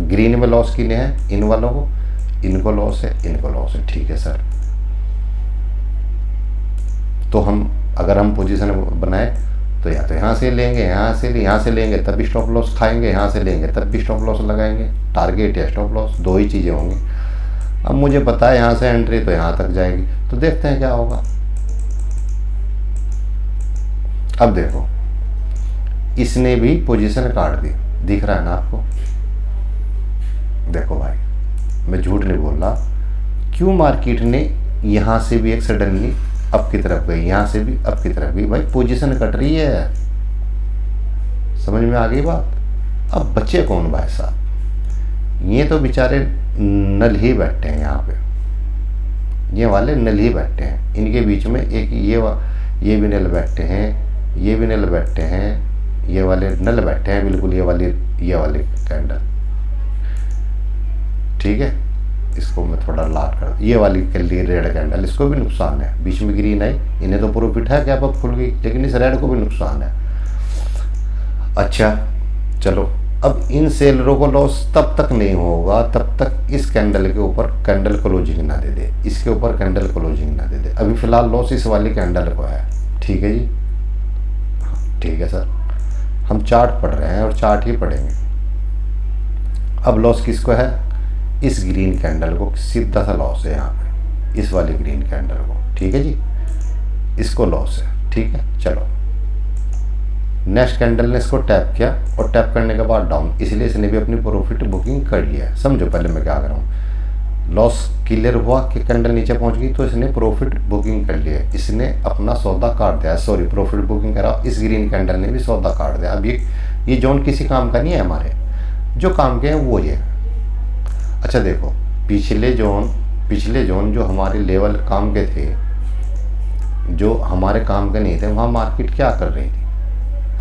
ग्रीन में लॉस किने हैं? इन वालों को, इनको लॉस है, इनको लॉस है। ठीक है सर, तो हम अगर हम पोजीशन बनाए तो या तो यहाँ से लेंगे, यहाँ से लेंगे तब भी स्टॉप लॉस खाएंगे, यहाँ से लेंगे तब भी स्टॉप लॉस लगाएंगे। टारगेट या स्टॉप लॉस दो ही चीज़ें होंगी। अब मुझे पता है यहाँ से एंट्री तो यहाँ तक जाएगी, तो देखते हैं क्या होगा। अब देखो, इसने भी पोजीशन काट दी, दिख रहा है ना आपको? देखो भाई, मैं झूठ नहीं बोल रहा। क्यों मार्केट ने यहाँ से भी एक सडनली अप की तरफ गई, यहाँ से भी अप की तरफ गई? भाई पोजीशन कट रही है, समझ में आ गई बात? अब बच्चे कौन भाई साहब? ये तो बेचारे नल ही बैठे हैं यहाँ पे, ये वाले नल ही बैठे हैं। इनके बीच में एक ये भी नल बैठे हैं, ये भी नल बैठे हैं, ये वाले नल बैठे हैं बिल्कुल, ये वाली कैंडल। ठीक है, इसको मैं थोड़ा लाल कर, ये वाली रेड कैंडल, इसको भी नुकसान है। बीच में ग्रीन आई, इन्हें तो प्रॉफिट है, गैप अप खुल गई, लेकिन इस रेड को भी नुकसान है। अच्छा चलो, अब इन सेलरों को लॉस तब तक नहीं होगा तब तक इस कैंडल के ऊपर कैंडल क्लोजिंग ना दे दे, इसके ऊपर कैंडल क्लोजिंग ना दे दे। अभी फिलहाल लॉस इस वाली कैंडल को है। ठीक है जी, ठीक है सर, हम चार्ट पढ़ रहे हैं और चार्ट ही पढ़ेंगे। अब लॉस किसको है? इस ग्रीन कैंडल को सीधा सा लॉस है यहाँ पे, इस वाली ग्रीन कैंडल को। ठीक है जी, इसको लॉस है। ठीक है, चलो नेक्स्ट कैंडल ने इसको टैप किया और टैप करने के बाद डाउन, इसलिए इसने भी अपनी प्रॉफिट बुकिंग कर लिया है। समझो पहले मैं क्या कर रहा हूँ। लॉस क्लियर हुआ कि कैंडल नीचे पहुंच गई, तो इसने प्रॉफिट बुकिंग कर लिया है, इसने अपना सौदा काट दिया। सॉरी, प्रॉफिट बुकिंग करा, इस ग्रीन कैंडल ने भी सौदा काट दिया। अब ये जोन किसी काम का नहीं है, हमारे जो काम के हैं वो ये। अच्छा देखो, पिछले जोन जो हमारे लेवल काम के थे, जो हमारे काम के नहीं थे, वहाँ मार्केट क्या कर रही थी?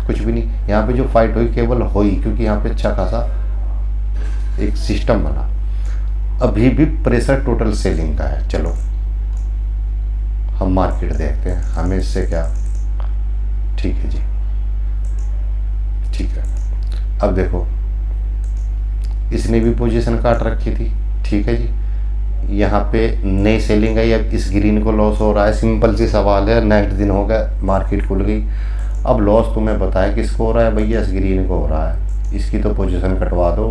कुछ भी नहीं। यहाँ पे जो फाइट हुई केवल हुई क्योंकि यहाँ पे अच्छा खासा एक सिस्टम बना। अभी भी प्रेशर टोटल सेलिंग का है। चलो हम मार्केट देखते हैं, हमें इससे क्या। ठीक है जी, ठीक है। अब देखो, इसने भी पोजीशन काट रखी थी। ठीक है जी, यहाँ पे नई सेलिंग आई, अब इस ग्रीन को लॉस हो रहा है। सिंपल सी सवाल है, नेक्स्ट दिन हो गया, मार्केट खुल गई। अब लॉस तुम्हें बताया किसको हो रहा है? भैया इस ग्रीन को हो रहा है। इसकी तो पोजीशन कटवा दो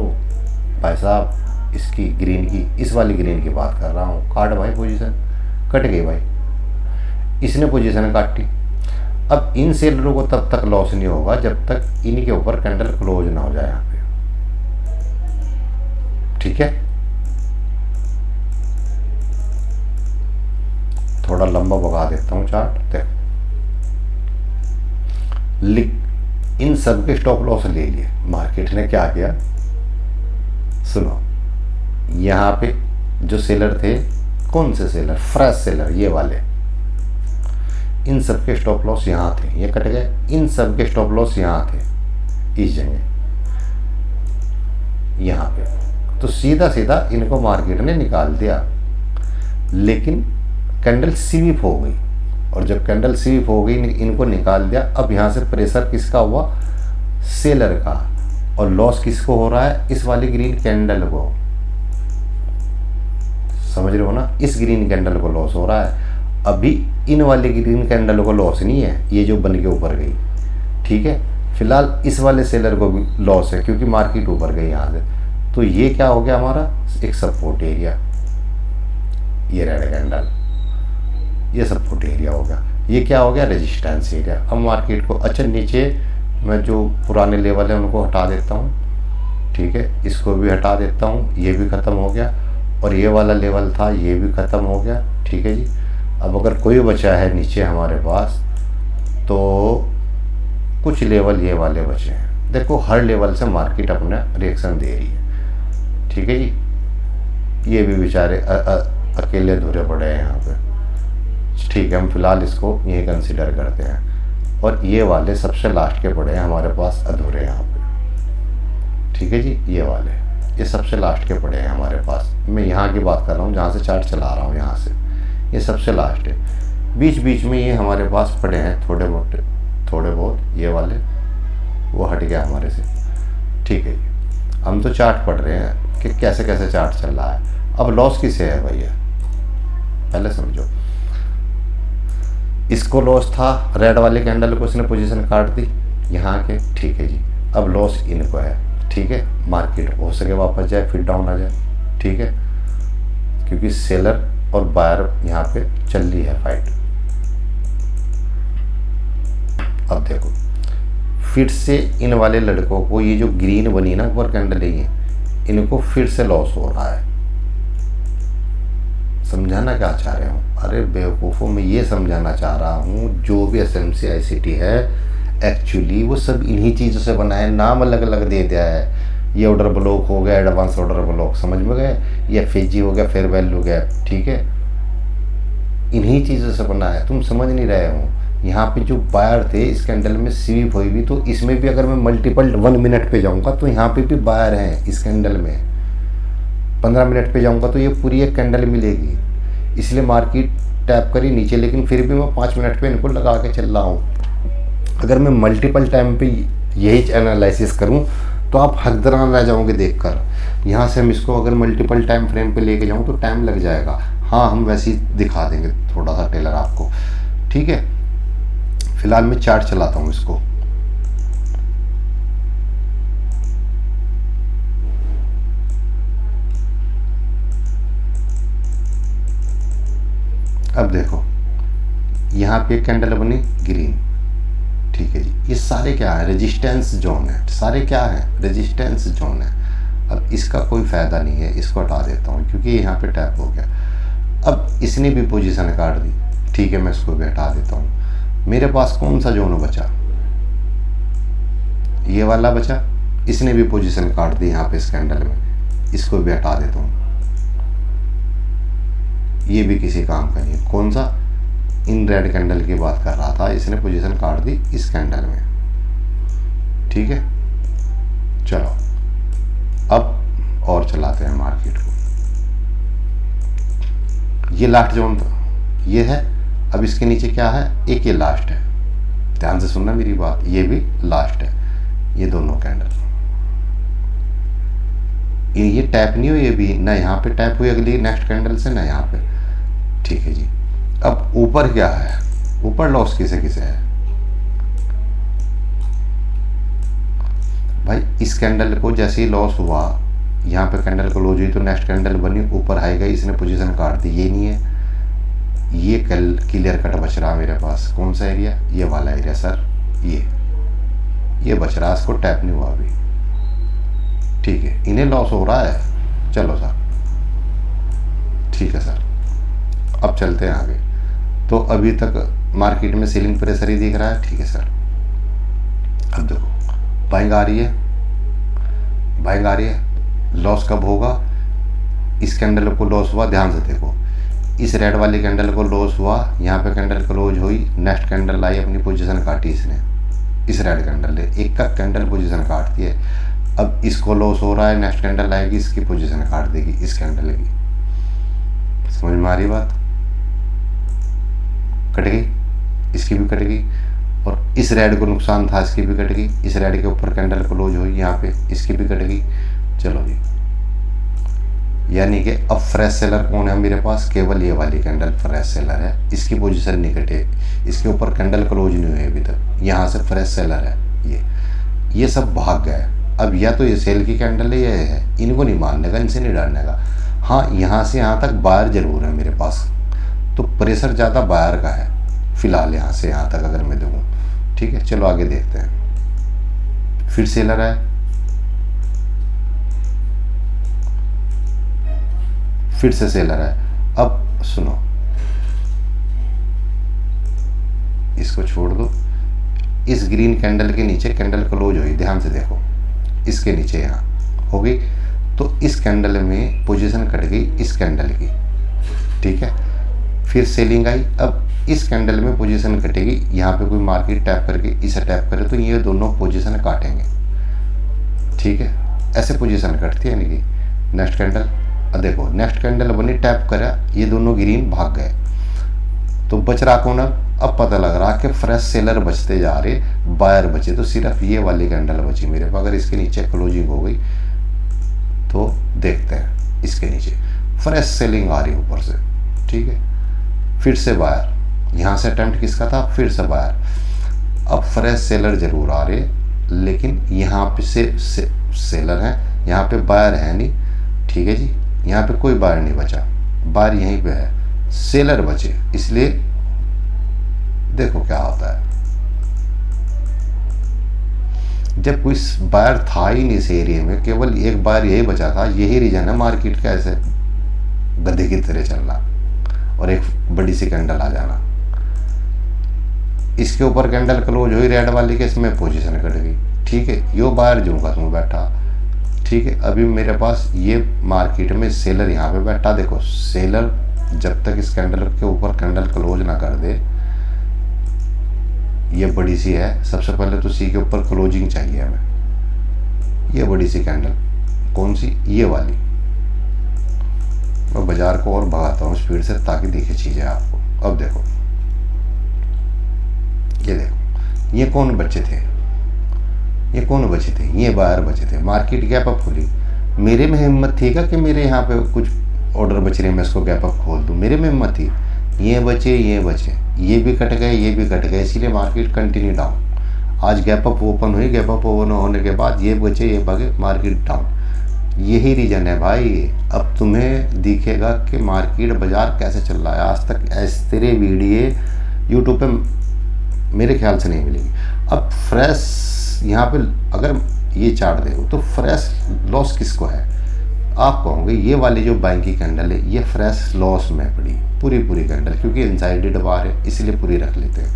भाई साहब, इसकी ग्रीन की, इस वाली ग्रीन की बात कर रहा हूँ। काट भाई, पोजीशन कट गई भाई, इसने पोजीशन काटी। अब इन सेलरों को तब तक लॉस नहीं होगा जब तक इनके ऊपर कैंडल क्लोज ना हो जाए यहाँ पे। ठीक है, थोड़ा लंबा भगा देता हूँ चार्ट। देखो, इन सब के स्टॉप लॉस ले लिए। मार्केट ने क्या किया सुनो, यहाँ पे जो सेलर थे, कौन से सेलर? फ्रेश सेलर, ये वाले, इन सब के स्टॉप लॉस यहाँ थे, ये कट गए। इन सब के स्टॉप लॉस यहाँ थे, इस जगह यहाँ पे, तो सीधा सीधा इनको मार्केट ने निकाल दिया। लेकिन कैंडल स्वीप हो गई, और जब कैंडल स्वीप हो गई इनको निकाल दिया। अब यहाँ से प्रेशर किसका हुआ? सेलर का। और लॉस किसको हो रहा है? इस वाली ग्रीन कैंडल को। समझ रहे हो ना? इस ग्रीन कैंडल को लॉस हो रहा है। अभी इन वाली ग्रीन कैंडल को लॉस नहीं है, ये जो बन के ऊपर गई। ठीक है, फिलहाल इस वाले सेलर को भी लॉस है क्योंकि मार्केट ऊपर गई यहाँ से। तो ये क्या हो गया हमारा? एक सपोर्ट एरिया, ये रेड कैंडल, ये सपोर्ट एरिया हो गया। ये क्या हो गया? Resistance area. अब मार्केट को, अच्छा नीचे मैं जो पुराने लेवल है उनको हटा देता हूँ। ठीक है, इसको भी हटा देता हूँ, ये भी ख़त्म हो गया। और ये वाला लेवल था, ये भी ख़त्म हो गया। ठीक है जी, अब अगर कोई बचा है नीचे हमारे पास, तो कुछ लेवल ये वाले बचे हैं। देखो, हर लेवल से मार्केट अपना रिएक्शन दे रही है। ठीक है जी, ये भी बेचारे अकेले अधूरे पड़े हैं यहाँ पे। ठीक है, हम फिलहाल इसको यही कंसिडर करते हैं। और ये वाले सबसे लास्ट के पड़े हैं हमारे पास अधूरे यहाँ पे, ठीक है जी। ये वाले ये सबसे लास्ट के पड़े हैं हमारे पास, मैं यहाँ की बात कर रहा हूँ जहाँ से चार्ट चला रहा हूँ, यहाँ से ये सबसे लास्ट है। बीच बीच में ये हमारे पास पड़े हैं थोड़े बहुत, ये वाले वो हट गया हमारे से, ठीक है जी। हम तो चार्ट पढ़ रहे हैं कि कैसे कैसे चार्ट चल रहा है। अब लॉस किसे है भैया, पहले समझो। इसको लॉस था, रेड वाले कैंडल को इसने पोजीशन काट दी यहाँ के, ठीक है जी। अब लॉस इनको है, ठीक है। मार्केट हो सके वापस जाए, फिर डाउन आ जाए, ठीक है, क्योंकि सेलर और बायर यहाँ पे चल रही है फाइट। अब देखो फिर से इन वाले लड़कों को, ये जो ग्रीन बनी ना ऊपर कैंडल है, इनको फिर से लॉस हो रहा है। समझाना क्या चाह रहे हूँ? अरे बेवकूफ़ों, मैं ये समझाना चाह रहा हूँ जो भी SMC ICT है एक्चुअली वो सब इन्हीं चीज़ों से बना है, नाम अलग अलग दे दिया है। ये ऑर्डर ब्लॉक हो गया, एडवांस ऑर्डर ब्लॉक, समझ में गए, ये FAG हो गया, फेयर वैल्यू गैप, ठीक है, इन्हीं चीज़ों से बना है। तुम समझ नहीं रहे हो। यहाँ पे जो बायर थे इस कैंडल में स्वीप हुई भी, तो इसमें भी अगर मैं मल्टीपल 1 मिनट पे जाऊँगा तो यहाँ पे भी बायर हैं इस कैंडल में। 15 मिनट पे जाऊँगा तो ये पूरी एक कैंडल मिलेगी। इसलिए मार्केट टैप करी नीचे, लेकिन फिर भी मैं 5 मिनट पे इनको लगा के चल रहा हूँ। अगर मैं मल्टीपल टाइम पे यही एनालिसिस करूँ तो आप हकदरान रह जाओगे देखकर। यहाँ से हम इसको अगर मल्टीपल टाइम फ्रेम पे लेके जाऊँ तो टाइम लग जाएगा। हाँ, हम वैसे ही दिखा देंगे थोड़ा सा टेलर आपको, ठीक है। फिलहाल मैं चार्ट चलाता हूँ इसको। अब देखो यहाँ पे कैंडल बनी ग्रीन, ठीक है जी। ये सारे क्या है? रेजिस्टेंस जोन है। सारे क्या है? रेजिस्टेंस जोन है। अब इसका कोई फ़ायदा नहीं है, इसको हटा देता हूँ क्योंकि यहाँ पे टैप हो गया। अब इसने भी पोजीशन काट दी, ठीक है, मैं इसको भी हटा देता हूँ। मेरे पास कौन सा जोन बचा? ये वाला बचा। इसने भी पोजीशन काट दी यहाँ पे इस कैंडल में, इसको भी हटा देता हूँ। ये भी किसी काम का नहीं है। कौन सा? इन रेड कैंडल की बात कर रहा था, इसने पोजीशन काट दी इस कैंडल में, ठीक है। चलो अब और चलाते हैं मार्केट को। ये लास्ट जोन था, ये है। अब इसके नीचे क्या है? एक ये लास्ट है, ध्यान से सुनना मेरी बात, ये भी लास्ट है। ये दोनों कैंडल, ये टैप नहीं हुई, ये भी ना यहाँ पे टैप हुई अगली नेक्स्ट कैंडल से, ना यहाँ पे, ठीक है जी। अब ऊपर क्या है? ऊपर लॉस किसे किसे है भाई? इस कैंडल को जैसे ही लॉस हुआ, यहाँ पे कैंडल क्लोज हुई तो नेक्स्ट कैंडल बनी, ऊपर हाई गई, इसने पोजीशन काट दी। ये नहीं है, ये कल क्लियर कट बच रहा मेरे पास। कौन सा एरिया? ये वाला एरिया सर, ये बच रहा, इसको टैप नहीं हुआ अभी, ठीक है। इन्हें लॉस हो रहा है, चलो सर, ठीक है सर। अब चलते हैं आगे। तो अभी तक मार्केट में सेलिंग प्रेशर ही दिख रहा है, ठीक है सर। अब देखो बाइंग आ रही है, बाइंग आ रही है। लॉस कब होगा? इस कैंडल को लॉस हुआ, ध्यान से देखो, इस रेड वाली कैंडल को लॉस हुआ, यहाँ पे कैंडल क्लोज हुई, नेक्स्ट कैंडल आई, अपनी पोजीशन काटी इसने। इस रेड कैंडल ने एक का कैंडल पोजीशन काटती है। अब इसको लॉस हो रहा है, नेक्स्ट कैंडल आएगी, इसकी पोजीशन काट देगी इस कैंडल की। समझ में आ रही बात? कट गई, इसकी भी कट गई, और इस रेड को नुकसान था, इसकी भी कट गई। इस रेड के ऊपर कैंडल क्लोज हुई यहाँ पे, इसकी भी कट गई। चलो जी, यानी कि अब फ्रेश सेलर कौन है मेरे पास? केवल ये वाली कैंडल फ्रेश सेलर है, इसकी पोजीशन नहीं कटे, इसके ऊपर कैंडल क्लोज नहीं हुई अभी तक, यहाँ से फ्रेश सेलर है। ये सब भाग गए। अब या तो ये सेल की कैंडल है, ये है, इनको नहीं मानने का, इनसे नहीं डरने का। हाँ, यहाँ से यहाँ तक बायर जरूर है मेरे पास, तो प्रेशर ज़्यादा बायर का है फिलहाल, यहाँ से यहाँ तक अगर मैं देखूँ, ठीक है। चलो आगे देखते हैं। फिर सेलर है, फिर से सेलर है। अब सुनो, इसको छोड़ दो। इस ग्रीन कैंडल के नीचे कैंडल क्लोज हुई, ध्यान से देखो, इसके नीचे यहाँ हो गई, तो इस कैंडल में पोजीशन कट गई इस कैंडल की, ठीक है। फिर सेलिंग आई। अब इस कैंडल में पोजीशन कटेगी, यहाँ पे कोई मार्केट टैप करके इसे टैप करे तो ये दोनों पोजीशन काटेंगे, ठीक है। ऐसे पोजीशन कटती है, यानी कि नेक्स्ट कैंडल, अब देखो नेक्स्ट कैंडल बनी, टैप करा, ये दोनों ग्रीन भाग गए, तो बच रहा कौन? अब पता लग रहा कि फ्रेश सेलर बचते जा रहे, बायर बचे, तो सिर्फ ये वाली कैंडल बची मेरे पास। अगर इसके नीचे क्लोजिंग हो गई तो देखते हैं, इसके नीचे फ्रेश सेलिंग आ रही है ऊपर से, ठीक है। फिर से बायर, यहाँ से अटेम्प्ट किसका था, फिर से बायर। अब फ्रेश सेलर जरूर आ रहे, लेकिन यहाँ पे से सेलर हैं, यहाँ पे बायर है नहीं, ठीक है जी। यहाँ पे कोई बायर नहीं बचा, बायर यहीं पे है, सेलर बचे, इसलिए देखो क्या होता है। जब कोई बायर था ही नहीं इस एरिया में, केवल एक बायर यही बचा था, यही रीजन है मार्केट का ऐसे गधे की तरह चलना और एक बड़ी सी कैंडल आ जाना। इसके ऊपर कैंडल क्लोज हुई रेड वाली के, इसमें पोजीशन कट गई, ठीक है। यो बायर जो का तुम बैठा, ठीक है। अभी मेरे पास ये मार्केट में सेलर यहाँ पे बैठा, देखो सेलर जब तक इस कैंडल के ऊपर कैंडल क्लोज ना कर दे, ये बड़ी सी है, सबसे पहले तो सी के ऊपर क्लोजिंग चाहिए हमें। ये बड़ी सी कैंडल कौन सी, ये वाली। मैं बाजार को और भगाता हूँ स्पीड से ताकि दिखे चीजें आपको। अब देखो, ये देखो, ये कौन बचे थे, ये कौन बचे थे, ये बायर बचे थे। मार्केट गैप अप खुली, मेरे में हिम्मत थी क्या कि मेरे यहाँ पे कुछ ऑर्डर बच रहे, मैं इसको गैप अप खोल दूँ, मेरे में हिम्मत थी। ये बचे, ये बचे, ये भी कट गए, ये भी कट गए, इसीलिए मार्केट कंटिन्यू डाउन। आज गैप अप ओपन हुई, गैप अप ओपन होने के बाद ये बचे, ये भागे, मार्केट डाउन। यही रीजन है भाई। अब तुम्हें दिखेगा कि मार्केट बाजार कैसे चल रहा है। आज तक ऐसे तेरे वीडियो यूट्यूब पे मेरे ख्याल से नहीं मिलेगी। अब फ्रेश यहाँ पे अगर ये चार्ट देखो तो फ्रेश लॉस किसको है, आप कहोगे ये वाली जो बैंक की कैंडल है ये फ्रेश लॉस में पड़ी, पूरी कैंडल, क्योंकि इनसाइडेड बार है इसलिए पूरी रख लेते हैं।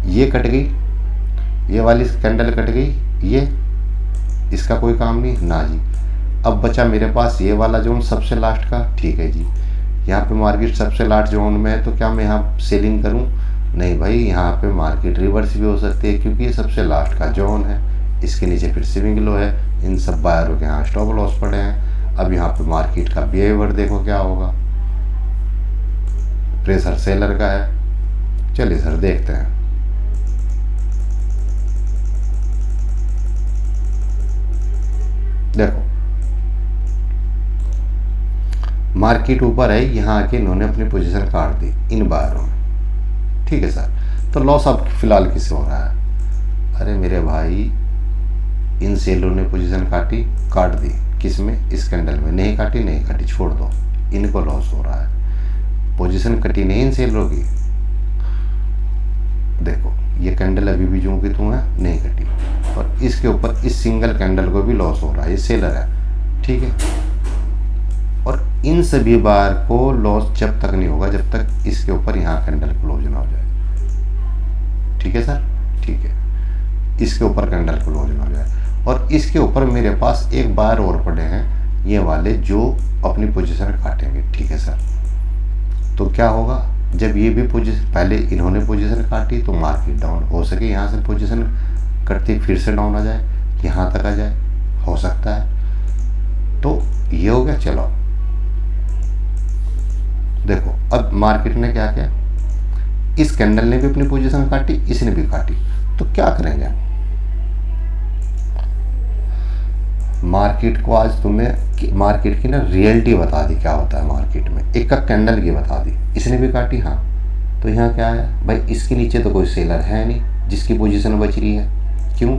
ये कट गई, ये वाली कैंडल कट गई, ये इसका कोई काम नहीं ना जी। अब बचा मेरे पास ये वाला जोन सबसे लास्ट का, ठीक है जी। यहाँ पे मार्केट सबसे लास्ट जोन में है, तो क्या मैं यहाँ सेलिंग करूँ? नहीं भाई, यहाँ पे मार्केट रिवर्स भी हो सकती है, क्योंकि ये सबसे लास्ट का जोन है। इसके नीचे फिर स्विंग लो है, इन सब बायरों के यहाँ स्टॉप लॉस पड़े हैं। अब यहाँ पे मार्केट का बिहेवियर देखो क्या होगा, प्रेशर सेलर का है। चलिए सर देखते हैं। देखो मार्केट ऊपर है, यहाँ आके इन्होंने अपनी पोजीशन काट दी इन बायरों में, ठीक है सर। तो लॉस अब फिलहाल किसे हो रहा है? अरे मेरे भाई, इन सेलरों ने पोजीशन काट दी, किस में? इस कैंडल में। नहीं काटी, छोड़ दो, इनको लॉस हो रहा है। पोजीशन कटी नहीं इन सेलरों की। देखो ये कैंडल अभी भी जो कि तुम है नहीं कटी, और इसके ऊपर इस सिंगल कैंडल को भी लॉस हो रहा है, ये सेलर है, ठीक है। और इन सभी बार को लॉस जब तक नहीं होगा जब तक इसके ऊपर यहाँ कैंडल क्लोज ना हो जाए, ठीक है सर, ठीक है। इसके ऊपर कैंडल क्लोज ना हो जाए, और इसके ऊपर मेरे पास एक बार और पड़े हैं ये वाले जो अपनी पोजीशन काटेंगे, ठीक है सर। तो क्या होगा, जब ये भी पोजीशन, पहले इन्होंने पोजीशन काटी तो मार्केट डाउन, हो सके यहाँ से पोजीशन करती फिर से डाउन आ जाए, यहाँ तक आ जाए, हो सकता है। तो ये हो गया। चलो देखो अब मार्केट ने क्या किया, इस कैंडल ने भी अपनी पोजीशन काटी, इसने भी काटी, तो क्या करेंगे हम? मार्केट को आज तुम्हें मार्केट की ना रियलिटी बता दी क्या होता है मार्केट में। एक कैंडल की बता दी, इसने भी काटी, हाँ। तो यहाँ क्या है भाई, इसके नीचे तो कोई सेलर है नहीं जिसकी पोजीशन बच रही है, क्यों?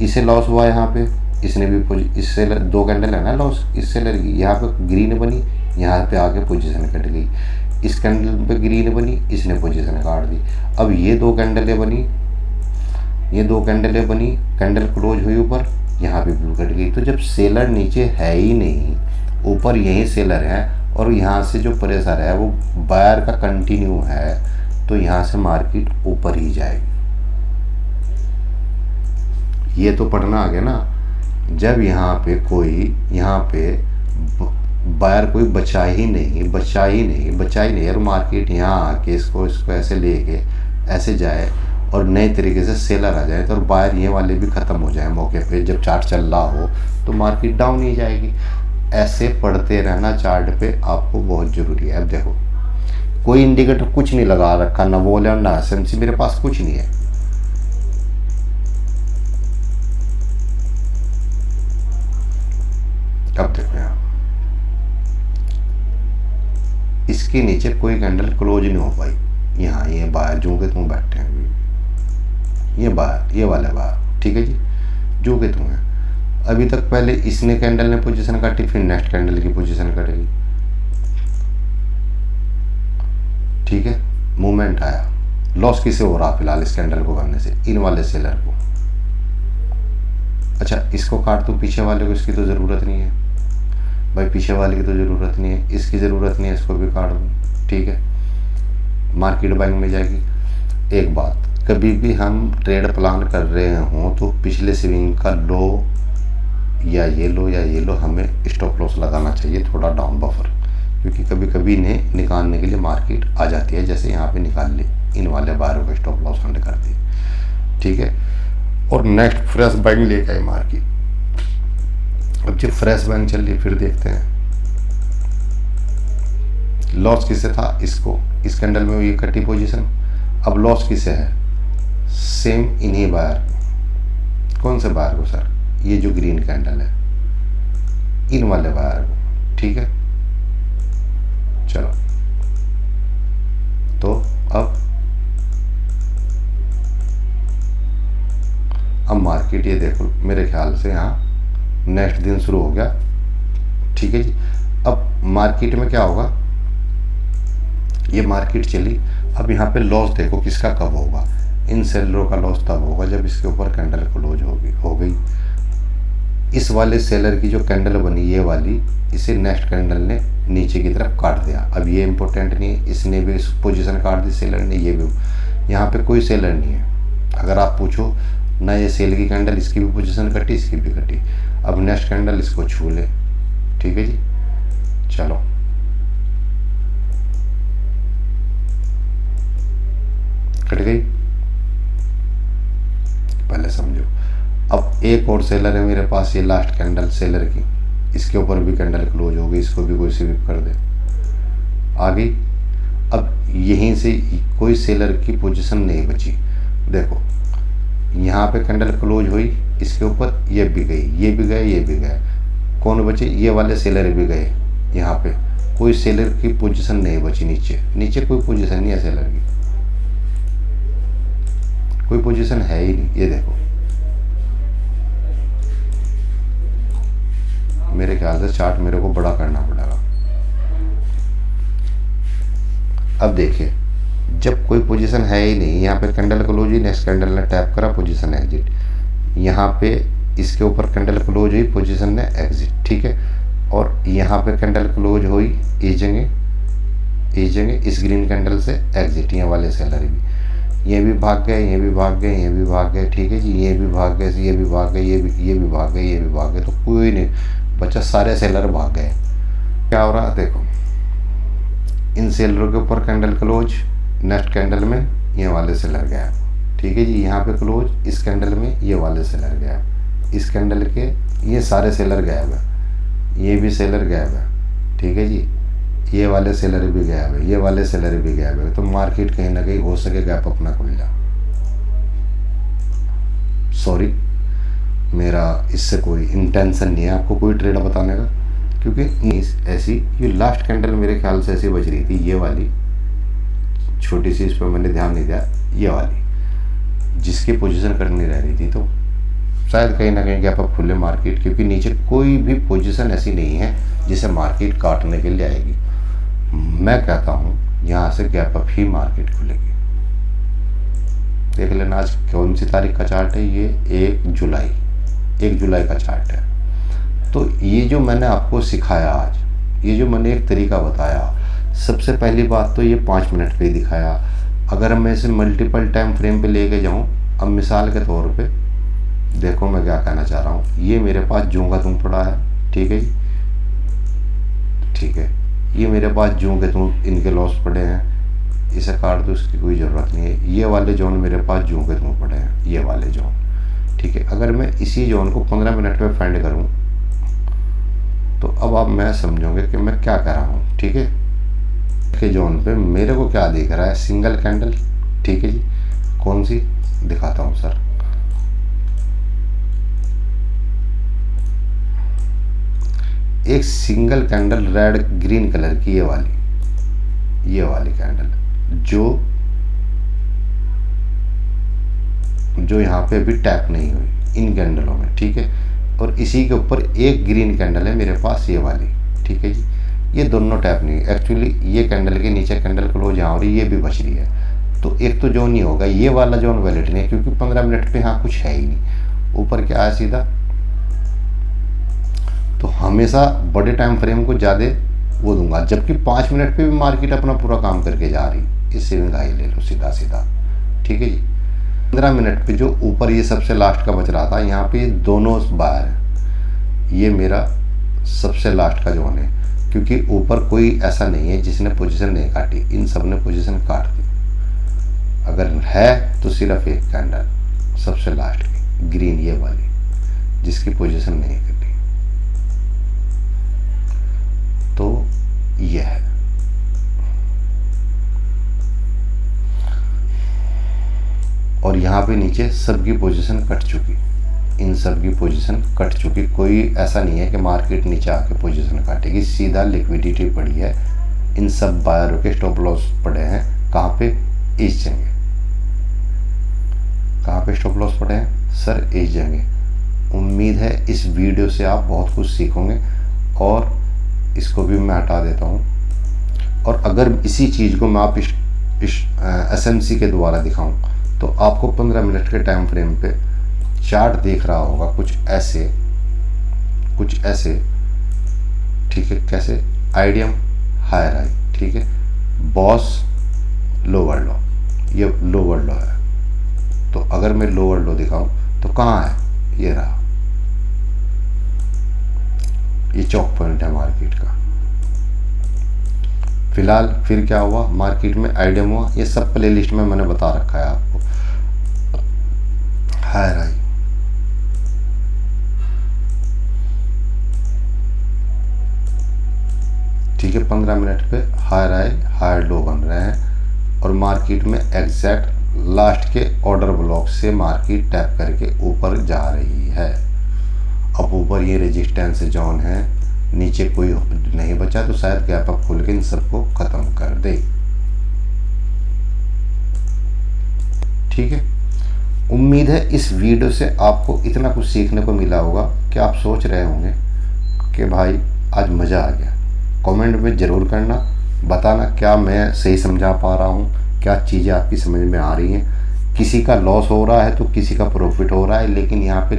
इसे लॉस हुआ यहाँ पे, इसने भी इस सेलर, दो कैंडल है ना लॉस इस सेलर की, यहाँ पे ग्रीन बनी, यहाँ पे आके पोजीशन कट गई। इस कैंडल पे ग्रीन बनी, इसने पोजीशन काट दी। अब ये दो कैंडलें बनी, कैंडल क्लोज हुई ऊपर, यहाँ पे ब्लू कट गई। तो जब सेलर नीचे है ही नहीं, ऊपर यही सेलर है, और यहाँ से जो प्रेशर है वो बायर का कंटिन्यू है, तो यहाँ से मार्केट ऊपर ही जाएगी। ये तो पढ़ना आ गया ना। जब यहाँ पे कोई यहाँ पे बायर कोई बचा ही नहीं। और मार्केट यहाँ आके इसको ऐसे लेके ऐसे जाए और नए तरीके से सेलर आ जाए तो, और बायर ये वाले भी ख़त्म हो जाए मौके पे, जब चार्ट चल रहा हो तो मार्केट डाउन ही जाएगी। ऐसे पढ़ते रहना चार्ट पे आपको बहुत ज़रूरी है। अब देखो कोई इंडिकेटर कुछ नहीं लगा रखा, ना वॉल्यूम ना एसएमसी, मेरे पास कुछ नहीं है। अब देखो यहाँ इसके नीचे कोई कैंडल क्लोज नहीं हो पाई। यहाँ ये बाहर जो के तुम बैठे हैं, ये बाहर, ये वाला बाहर, ठीक है जी, जो के तुम हैं। अभी तक पहले इसने कैंडल ने पोजीशन काटी, फिर नेक्स्ट कैंडल की पोजीशन कटेगी, ठीक है। मूवमेंट आया, लॉस किसे हो रहा फिलहाल इस कैंडल को करने से? इन वाले सेलर को। अच्छा इसको काट दूँ, पीछे वाले को इसकी तो ज़रूरत नहीं है भाई, पीछे वाले की तो ज़रूरत नहीं है, इसकी ज़रूरत नहीं है, इसको भी काट दूँ, ठीक है। मार्केट बाइंग में जाएगी। एक बात, कभी भी हम ट्रेड प्लान कर रहे हों तो पिछले स्विंग का लो या ये लो हमें स्टॉप लॉस लगाना चाहिए, थोड़ा डाउन बफर, क्योंकि कभी कभी इन्हें निकालने के लिए मार्केट आ जाती है, जैसे यहाँ पे निकाल ली, इन वाले बारों का स्टॉप लॉस हंड कर दी, ठीक है। और नेक्स्ट फ्रेश बाइंग लेके आई मार्केट। अब जब फ्रेश बाइंग चल रही फिर देखते हैं लॉस किसे था, इसको, इस कैंडल में ये कटी पोजीशन। अब लॉस किसे है? सेम इन्हीं बायर, कौन से बायर को सर? ये जो ग्रीन कैंडल है, इन वाले बायर को, ठीक है। चलो तो अब मार्केट ये देखो मेरे ख्याल से यहाँ नेक्स्ट दिन शुरू हो गया, ठीक है जी। अब मार्केट में क्या होगा, ये मार्केट चली, अब यहाँ पे लॉस देखो किसका कब होगा, इन सेलरों का लॉस तब होगा जब इसके ऊपर कैंडल क्लोज हो गई। इस वाले सेलर की जो कैंडल बनी ये वाली, इसे नेक्स्ट कैंडल ने नीचे की तरफ काट दिया। अब ये इंपॉर्टेंट नहीं है, इसने भी पोजीशन काट दी सेलर ने, ये भी, यहाँ पे कोई सेलर नहीं है। अगर आप पूछो ना, ये सेल की कैंडल, इसकी भी पोजीशन कटी, इसकी भी कटी। अब नेक्स्ट कैंडल इसको छू ले, ठीक है जी। चलो कट गई, पहले समझो। अब एक और सेलर है मेरे पास, ये लास्ट कैंडल सेलर की, इसके ऊपर भी कैंडल क्लोज हो गई, इसको भी कोई स्विप कर दे, आ गई। अब यहीं से कोई सेलर की पोजीशन नहीं बची। देखो यहाँ पे कैंडल क्लोज हुई, इसके ऊपर ये भी गई, ये भी गए, ये भी गए, कौन बचे? ये वाले सेलर भी गए। यहाँ पे कोई सेलर की पोजीशन नहीं बची, नीचे कोई पोजीशन नहीं है सेलर की, कोई पोजीशन है ही नहीं। ये देखो मेरे ख्याल से चार्ट मेरे को बड़ा करना पड़ेगा। अब देखिए जब कोई पोजीशन है ही नहीं, यहाँ पे कैंडल क्लोज हुई, नेक्स्ट कैंडल ने टैप करा, पोजीशन एग्जिट, यहाँ पे इसके ऊपर कैंडल क्लोज हुई, पोजीशन ने एग्जिट, ठीक है। और यहाँ पे कैंडल क्लोज हुई, इस जगह इस ग्रीन कैंडल से एग्जिट, ये वाले सेलर भी, ये भी भाग गए, ये भी भाग गए, ये भी भाग गए, ठीक है जी, ये भी भाग गए, ये भी भाग गए, ये भी भाग गए, ये भी भाग गए, तो कोई नहीं बच्चा, सारे सेलर भाग गए। क्या हो रहा है देखो, इन सेलरों के ऊपर कैंडल क्लोज, नेक्स्ट कैंडल में ये वाले सेलर गया, ठीक है जी। यहाँ पे क्लोज, इस कैंडल में ये वाले सेलर गया, इस कैंडल के ये सारे सेलर गए हुए, ये भी सेलर गए हुए, ठीक है जी, ये वाले सेलर भी गए हुए, ये वाले सेलर भी गए हुए। तो मार्केट कहीं ना कहीं हो सके गैप अपना खुल जा। सॉरी, मेरा इससे कोई इंटेंशन नहीं है आपको कोई ट्रेड बताने का, क्योंकि ऐसी ये लास्ट कैंडल मेरे ख्याल से ऐसी बज रही थी, ये वाली छोटी सी, इस पर मैंने ध्यान नहीं दिया, ये वाली जिसकी पोजीशन करनी रह रही थी, तो शायद कहीं ना कहीं गैप अप खुले मार्केट, क्योंकि नीचे कोई भी पोजीशन ऐसी नहीं है जिसे मार्केट काटने के लिए आएगी। मैं कहता हूँ यहाँ से गैप अप ही मार्केट खुलेगी। देख लेना आज कौन सी तारीख का चार्ट है, ये 1 जुलाई का चार्ट है। तो ये जो मैंने आपको सिखाया आज, ये जो मैंने एक तरीका बताया, सबसे पहली बात तो ये 5 मिनट पे ही दिखाया। अगर मैं इसे मल्टीपल टाइम फ्रेम पे लेके जाऊँ, अब मिसाल के तौर पे देखो मैं क्या कहना चाह रहा हूँ, ये मेरे पास जूंगा तुम पड़ा है, ठीक है जी, ठीक है, ये मेरे पास जो के तुम इनके लॉस पड़े हैं, इसे काट दो, इसकी कोई ज़रूरत नहीं है। ये वाले जोन मेरे पास जो के तुम पड़े हैं, ये वाले जोन, ठीक है। अगर मैं इसी जोन को 15 मिनट में फाइंड करूं तो अब आप मैं समझोगे कि मैं क्या कर रहा हूं, ठीक है। के जोन पे मेरे को क्या दिख रहा है, सिंगल कैंडल, ठीक है जी। कौन सी दिखाता हूं सर, एक single candle red green colour की, ये वाली कैंडल जो यहाँ पे अभी टैप नहीं हुई इन कैंडलों में, ठीक है। और इसी के ऊपर एक ग्रीन कैंडल है मेरे पास, ये वाली, ठीक है जी। ये दोनों टैप नहीं, एक्चुअली ये कैंडल के नीचे कैंडल क्लोज यहाँ हो रही, ये भी बच रही है। तो एक तो जोन नहीं होगा, ये वाला जोन वैलिड नहीं है, क्योंकि 15 मिनट पे यहाँ कुछ है ही नहीं। ऊपर क्या है सीधा, तो हमेशा बड़े टाइम फ्रेम को ज़्यादा वो दूंगा, जबकि 5 मिनट पे भी मार्केट अपना पूरा काम करके जा रही। इस सेविंग हाई ले लो सीधा सीधा, ठीक है जी। 15 मिनट पे जो ऊपर ये सबसे लास्ट का बच रहा था, यहाँ पे दोनों बार है, ये मेरा सबसे लास्ट का जोन है, क्योंकि ऊपर कोई ऐसा नहीं है जिसने पोजीशन नहीं काटी, इन सब ने पोजीशन काट दी। अगर है तो सिर्फ एक कैंडल सबसे लास्ट की ग्रीन, ये वाली, जिसकी पोजीशन नहीं कटी। तो ये है, और यहाँ पे नीचे सबकी पोजीशन कट चुकी, इन सब की पोजीशन कट चुकी। कोई ऐसा नहीं है कि मार्केट नीचे आके पोजीशन काटेगी, सीधा लिक्विडिटी पड़ी है। इन सब बायरों के स्टॉप लॉस पड़े हैं कहाँ पे, इस जगह। कहाँ पे स्टॉप लॉस पड़े हैं सर, इस जगह। उम्मीद है इस वीडियो से आप बहुत कुछ सीखोगे, और इसको भी मैं हटा देता हूँ। और अगर इसी चीज़ को मैं आप इस SMC के द्वारा दिखाऊं तो आपको 15 मिनट के टाइम फ्रेम पे चार्ट देख रहा होगा कुछ ऐसे, ठीक है। कैसे, आइडियम हायर हाई, ठीक है, बॉस लोअर लो, ये लोअर लो है। तो अगर मैं लोअर लो दिखाऊं तो कहाँ है, ये रहा, ये चौक पॉइंट है मार्केट का। फिलहाल फिर क्या हुआ मार्केट में, आइडियम हुआ, ये सब प्लेलिस्ट में मैंने बता रखा है आपको। हायर हाई, ठीक है, 15 मिनट पे हायर हाई हायर लो बन रहे हैं, और मार्केट में एग्जैक्ट लास्ट के ऑर्डर ब्लॉक से मार्केट टैप करके ऊपर जा रही है। अब ऊपर ये रेजिस्टेंस जोन है, नीचे कोई नहीं बचा, तो शायद गैप अप खोल के इन सबको खत्म कर दे, ठीक है। उम्मीद है इस वीडियो से आपको इतना कुछ सीखने को मिला होगा कि आप सोच रहे होंगे कि भाई आज मज़ा आ गया। कमेंट में ज़रूर करना, बताना क्या मैं सही समझा पा रहा हूँ, क्या चीज़ें आपकी समझ में आ रही हैं। किसी का लॉस हो रहा है तो किसी का प्रॉफिट हो रहा है, लेकिन यहाँ पे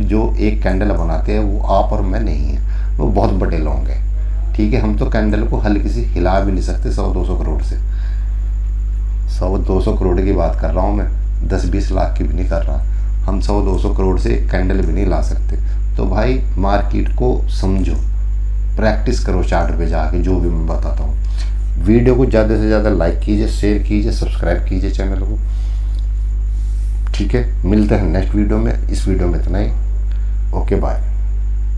जो एक कैंडल बनाते हैं वो आप और मैं नहीं है, वो बहुत बड़े लोग हैं, ठीक है। हम तो कैंडल को हल्की सी हिला भी नहीं सकते 100-200 करोड़ से, 100-200 करोड़ की बात कर रहा हूँ मैं, 10-20 लाख की भी नहीं कर रहा। हम 100-200 करोड़ से एक कैंडल भी नहीं ला सकते। तो भाई मार्केट को समझो, प्रैक्टिस करो चार्ट पे जाके, जो भी मैं बताता हूँ। वीडियो को ज़्यादा से ज़्यादा लाइक कीजिए, शेयर कीजिए, सब्सक्राइब कीजिए चैनल को, ठीक है। मिलते हैं नेक्स्ट वीडियो में। इस वीडियो में इतना ही, ओके बाय।